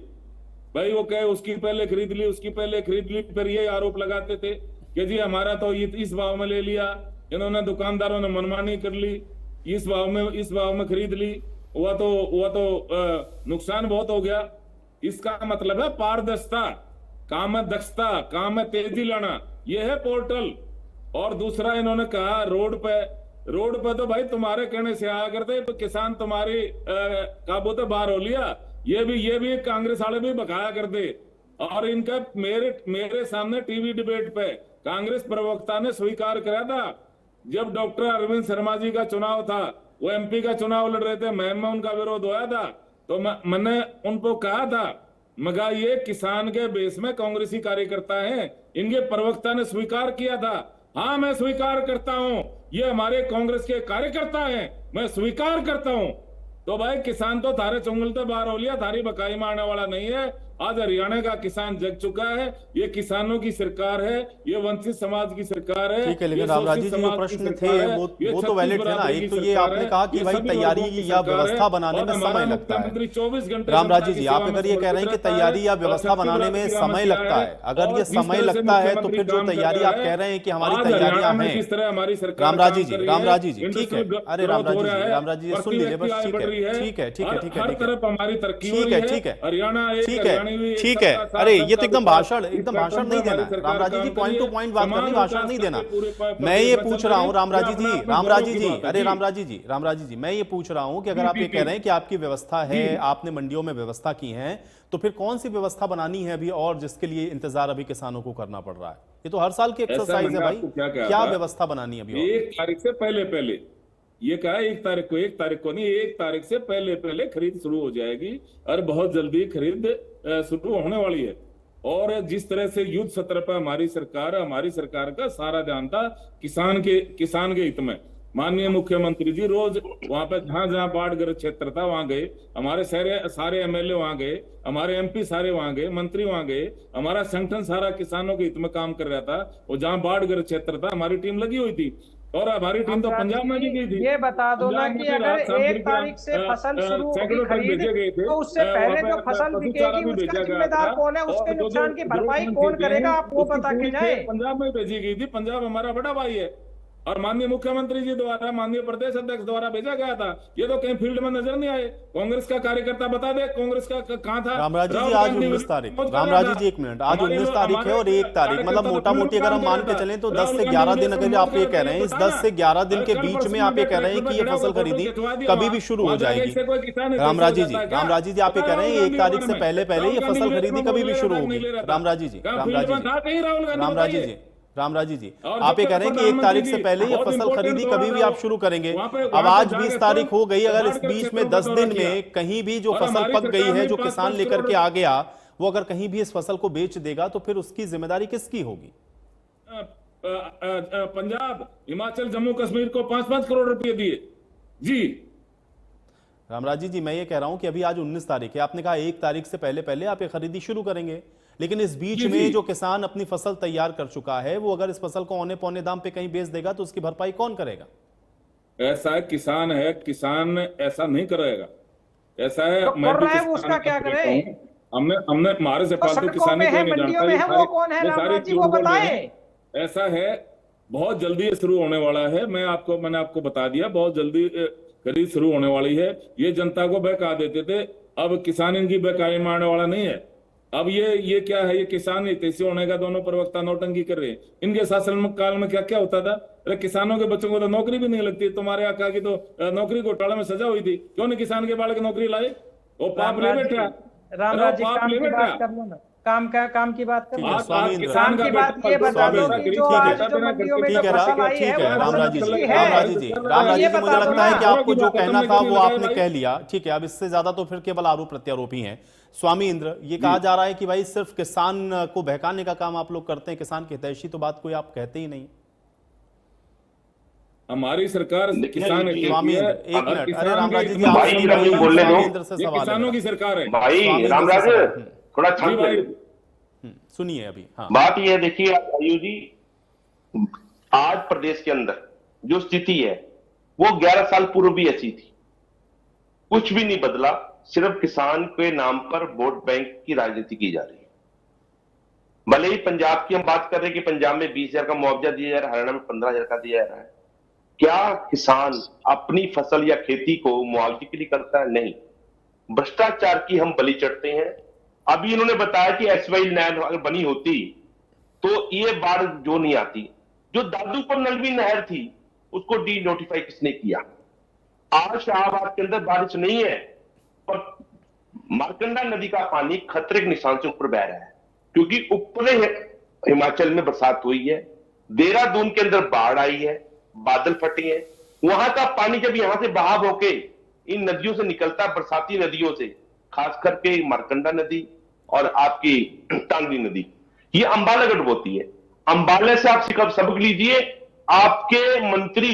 भाई वो कहे उसकी पहले खरीद ली, उसकी पहले खरीद ली, फिर ये आरोप लगाते थे कि जी हमारा तो ये इस भाव में ले लिया, इन्होंने दुकानदारों ने मनमानी कर ली, इस भाव में खरीद ली, हुआ तो नुकसान बहुत हो गया। इसका मतलब है पारदर्शिता, काम में दक्षता, काम में तेजी लाना, ये है पोर्टल। और दूसरा, इन्होंने कहा रोड पे तो भाई तुम्हारे कहने से आया करते, तो किसान तुम्हारी काबू तो बाहर हो लिया। ये भी कांग्रेस वाले भी बकाया करते। और इनका मेरे सामने टीवी डिबेट पे कांग्रेस प्रवक्ता ने स्वीकार कराया था, जब डॉक्टर अरविंद शर्मा जी का चुनाव था, वो MP का चुनाव लड़ रहे थे, मैं उनका विरोध होया था, तो मैंने उनको कहा था, मगर ये किसान के बेस में कांग्रेसी कार्यकर्ता है। इनके प्रवक्ता ने स्वीकार किया था हाँ, मैं स्वीकार करता हूं, ये हमारे कांग्रेस के कार्यकर्ता हैं, मैं स्वीकार करता हूं। तो भाई किसान तो थारे चुंगलते बाहर हो लिया, थारी बकाई में आने वाला नहीं है। आज हरियाणा का किसान जग चुका है, ये किसानों की सरकार है, ये वंचित समाज की सरकार है। ठीक है, लेकिन रामराजी जी जो प्रश्न थे वो तो वैलिड थे ना। एक तो ये आपने कहा कि भाई तैयारी या व्यवस्था बनाने में समय लगता है। 24 घंटे रामराजी जी, आप अगर ये कह रहे हैं कि तैयारी या व्यवस्था बनाने में समय लगता है, अगर ये समय लगता है तो फिर जो तैयारी आप कह रहे हैं कि हमारी तैयारियां हैं, किस तरह हमारी सरकार रामराजी जी ठीक है, अरे रामराजी जी सुन लीजिए बस, ठीक है हर तरफ हमारी तरक्की हो रही है, ठीक है, हरियाणा ठीक है। अरे ये तो एकदम भाषण नहीं देना रामराजी जी, पॉइंट टू पॉइंट बात करनी, भाषण नहीं देना। मैं ये पूछ रहा हूँ रामराजी जी, मैं ये पूछ रहा हूँ कि अगर आप ये कह रहे हैं कि आपकी व्यवस्था है, आपने मंडियों में व्यवस्था की है, तो फिर कौन सी व्यवस्था बनानी है अभी और जिसके लिए इंतजार अभी किसानों को करना पड़ रहा है? ये तो हर साल की एक्सरसाइज है भाई, क्या व्यवस्था बनानी है अभी? 1 तारीख से पहले ये कहा 1 तारीख को नहीं, 1 तारीख से पहले खरीद शुरू हो जाएगी और बहुत जल्दी खरीद शुरू होने वाली है। और जिस तरह से युद्ध सत्र पर हमारी सरकार का सारा ध्यान था किसान के हित में। माननीय मुख्यमंत्री जी रोज वहां पे जहां बाढ़ग्रस्त क्षेत्र था वहां गए, हमारे सारे एमएलए वहां गए, हमारे एमपी सारे वहां गए, मंत्री वहां गए, हमारा संगठन सारा किसानों के हित में काम कर रहा था। और जहां बाढ़ग्रस्त क्षेत्र था हमारी टीम लगी हुई थी, और हमारी टीम तो पंजाब में भी गई थी। ये बता दो ना कि अगर 1 तारीख से फसल शुरू होगी खरीद, तो उससे पहले जो फसल बिकेगी उसका जिम्मेदार कौन है, उसके नुकसान की भरपाई कौन करेगा, आप वो बता के जाए। पंजाब में भेजी गई थी, पंजाब हमारा बड़ा भाई है और माननीय मुख्यमंत्री जी द्वारा, माननीय प्रदेश अध्यक्ष द्वारा भेजा गया था। ये तो कहीं फील्ड में नजर नहीं आए। कांग्रेस का कार्यकर्ता बता दे कांग्रेस का कहां था? रामराजी जी आज 19 तारीख, रामराजी जी एक मिनट, आज 19 तारीख है और 1 तारीख मतलब मोटा मोटी अगर हम मान के चलें तो 10 से 11 दिन अगर आप ये कह रहे हैं, इस 10 से 11 दिन के बीच में आप ये कह रहे हैं कि ये फसल खरीदी कभी भी शुरू हो जाएगी। रामराजी जी आप ये कह रहे हैं 1 तारीख से पहले ये फसल खरीदी कभी भी शुरू होगी। रामराजी जी आप ये कह रहे हैं कि 1 तारीख से पहले ये फसल खरीदी कभी भी आप शुरू करेंगे। अब आज 20 तारीख हो गई, अगर इस बीच में 10 दिन में कहीं भी जो फसल पक गई है, जो किसान लेकर के आ गया, वो अगर कहीं भी इस फसल को बेच देगा तो फिर उसकी जिम्मेदारी किसकी होगी? पंजाब, हिमाचल, जम्मू कश्मीर को 5-5 करोड़ रुपए दिए जी। रामराजी जी मैं ये कह रहा हूं कि अभी आज 19 तारीख है, आपने कहा 1 तारीख से पहले आप ये खरीदी शुरू करेंगे, लेकिन इस बीच में जो किसान अपनी फसल तैयार कर चुका है, वो अगर इस फसल को औने पौने दाम पे कहीं बेच देगा तो उसकी भरपाई कौन करेगा? ऐसा किसान ऐसा नहीं करेगा। ऐसा है तो मैं भी उसका क्या करें? हमने हमारे से फालतू किसानी को नहीं जानता, वो कौन है रामराजी, वो बताएं। ऐसा है बहुत जल्दी शुरू होने वाला है। मैंने आपको बता दिया, बहुत जल्दी खरीद शुरू होने वाली है। ये जनता को बहका देते थे, अब किसान इनकी बहकाई मारने वाला नहीं है। अब ये क्या है, ये किसान हितैषी होने का दोनों प्रवक्ता नौटंकी कर रहे हैं। इनके शासन काल में क्या क्या होता था? अरे किसानों के बच्चों को तो नौकरी भी नहीं लगती। तुम्हारे आका की तो नौकरी घोटाले में सजा हुई थी, क्यों नहीं किसान के बालक नौकरी लाए? वो पाप ले बैठा। रामराज जी काम की बात कर लो ना, काम की बात कर लो। किसान की बात ये बता दो कि जो आज जो मंडियों में जो फसल आई है वो रामराजी जी मुझे लगता है कि आपको जो कहना था वो आपने कह लिया। ठीक है, अब इससे ज्यादा तो फिर केवल आरोप प्रत्यारोप ही हैं। स्वामी इंद्र, ये कहा जा रहा है कि भाई सिर्फ किसान को बहकाने का काम आप लोग करते हैं, किसान के हितैषी तो बात कोई आप कहते ही नहीं। हमारी सरकार किसान स्वामी इंद्र एक मिनट, अरे रामराजी जी भाई इंद्र बोलने दो, किसानों की सरकार है भाई। रामराज थोड़ा सुनिए अभी। हाँ, बात यह देखिए आयु जी, आज प्रदेश के अंदर जो स्थिति है वो 11 साल पूर्व भी ऐसी थी, कुछ भी नहीं बदला। सिर्फ किसान के नाम पर वोट बैंक की राजनीति की जा रही है। भले ही पंजाब की हम बात कर रहे हैं कि पंजाब में 20,000 का मुआवजा दिया जा रहा है, हरियाणा में 15,000 का दिया जा रहा है। क्या किसान अपनी फसल या खेती को मुआवजे के लिए करता है? नहीं, भ्रष्टाचार की हम बलि चढ़ते हैं। अभी इन्होंने बताया कि एसवाई नहर अगर बनी होती तो ये बाढ़ जो नहीं आती। जो दादूपुर नलवी नहर थी उसको डी नोटिफाई किसने किया? आज शाहबाद के अंदर बारिश नहीं है, पर मारकंडा नदी का पानी खतरे के निशान से ऊपर बह रहा है, क्योंकि ऊपरी हिमाचल में बरसात हुई है, देहरादून के अंदर बाढ़ आई है, बादल फटे हैं। वहां का पानी जब यहां से बहाव होके इन नदियों से निकलता, बरसाती नदियों से, खास करके मारकंडा नदी और आपकी टांगरी नदी, ये अंबाला डुबोती है। अंबाला से आप सबक लीजिए, आपके मंत्री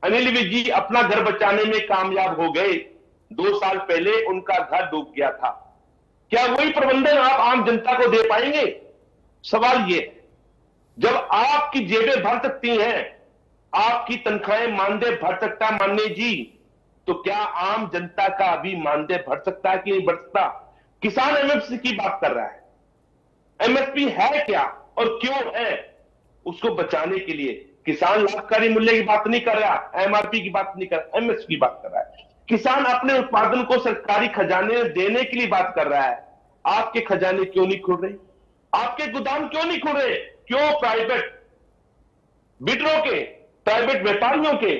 अनिल विज जी अपना घर बचाने में कामयाब हो गए। 2 साल पहले उनका घर डूब गया था। क्या वही प्रबंधन आप आम जनता को दे पाएंगे? सवाल ये है, जब आपकी जेबें भर सकती हैं, आपकी तनख्वाहें मानदेय भर सकता है माननीय जी, तो क्या आम जनता का भी मानदेय भर सकता है कि नहीं भर सकता? किसान एमएसपी की बात कर रहा है। एमएसपी है क्या और क्यों है? उसको बचाने के लिए किसान लाभकारी मूल्य की बात नहीं कर रहा, एमआरपी की बात नहीं कर रहा, एमएसपी की बात कर रहा है। किसान अपने उत्पादन को सरकारी खजाने में देने के लिए बात कर रहा है। आपके खजाने क्यों नहीं खुल रहे? आपके गोदाम क्यों नहीं खुल रहे? क्यों प्राइवेट बिडरों के, प्राइवेट व्यापारियों के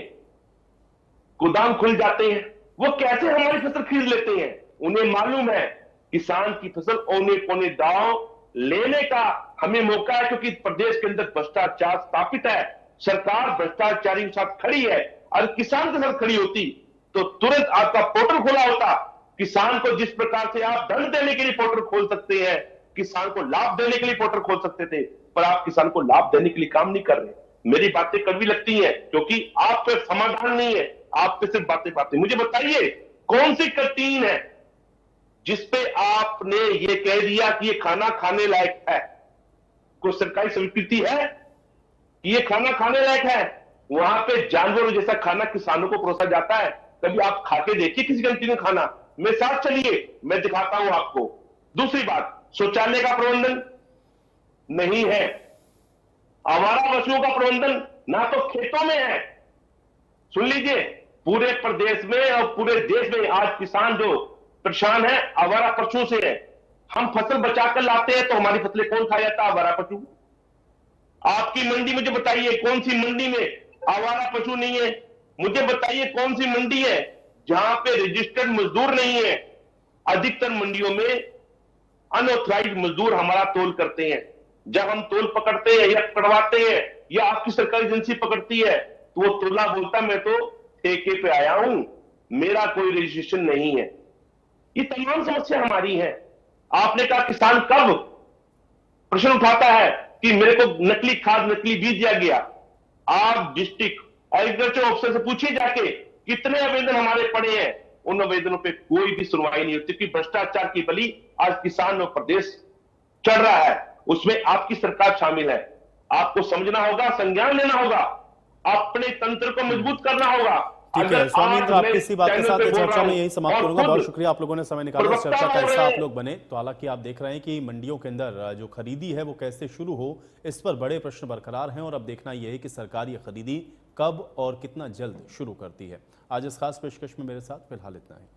गोदाम खुल जाते हैं? वो कैसे हमारी फसल खरीद लेते हैं? उन्हें मालूम है किसान की फसल औने पौने दाव लेने का हमें मौका है, क्योंकि प्रदेश के अंदर भ्रष्टाचार स्थापित है, सरकार भ्रष्टाचारी के साथ खड़ी है। और किसान के साथ खड़ी होती तो तुरंत आपका पोर्टल खुला होता। किसान को जिस प्रकार से आप धन देने के लिए पोर्टल खोल सकते हैं, किसान को लाभ देने के लिए पोर्टल खोल सकते थे, पर आप किसान को लाभ देने के लिए काम नहीं कर रहे। मेरी बातें कड़वी लगती हैं, क्योंकि आप पे समाधान नहीं है, आप पे सिर्फ बातें। मुझे बताइए कौन सी कैंटीन है जिसपे आपने ये कह दिया कि ये खाना खाने लायक है? कोई सरकारी स्वीकृति है कि ये खाना खाने लायक है? वहां पे जानवरों जैसा खाना किसानों को परोसा जाता है। कभी आप खा के देखिए किसी कैंटीन में खाना, मेरे साथ चलिए, मैं दिखाता हूं आपको। दूसरी बात, शौचालय का प्रबंधन नहीं है, आवारा पशुओं का प्रबंधन ना तो खेतों में है। सुन लीजिए, पूरे प्रदेश में और पूरे देश में आज किसान जो परेशान है आवारा पशुओं से है। हम फसल बचाकर लाते हैं तो हमारी फसलें कौन खा जाता है? आवारा पशु। आपकी मंडी मुझे बताइए कौन सी मंडी में आवारा पशु नहीं है? मुझे बताइए कौन सी मंडी है जहां पे रजिस्टर्ड मजदूर नहीं है? अधिकतर मंडियों में अनऑथराइज्ड मजदूर हमारा तोल करते हैं। जब हम तोल पकड़ते हैं या पकड़वाते हैं या आपकी सरकारी एजेंसी पकड़ती है तो वो तोला बोलता मैं तो ठेके पे आया हूं, मेरा कोई रजिस्ट्रेशन नहीं है। ये तमाम समस्या हमारी है। आपने कहा किसान कब प्रश्न उठाता है कि मेरे को नकली खाद नकली बीज दिया गया? आप डिस्ट्रिक्ट एग्रीकल्चर ऑफिसर से पूछिए जाके कितने आवेदन हमारे पड़े हैं। उन आवेदनों पे कोई भी सुनवाई नहीं होती, क्योंकि भ्रष्टाचार की बलि आज किसान और प्रदेश चढ़ रहा है, उसमें आपकी सरकार शामिल है। आपको समझना होगा, संज्ञान लेना होगा, अपने तंत्र को मजबूत करना होगा। ठीक है स्वामी, तो आपकी इसी बात के साथ चर्चा में यही समाप्त करूंगा। बहुत शुक्रिया आप लोगों ने समय निकाला इस चर्चा का हिस्सा आप लोग बने। तो हालांकि आप देख रहे हैं कि मंडियों के अंदर जो खरीदी है वो कैसे शुरू हो, इस पर बड़े प्रश्न बरकरार हैं और अब देखना यह है कि सरकार ये खरीदी कब और कितना जल्द शुरू करती है। आज इस खास पेशकश में मेरे साथ फिलहाल इतना है।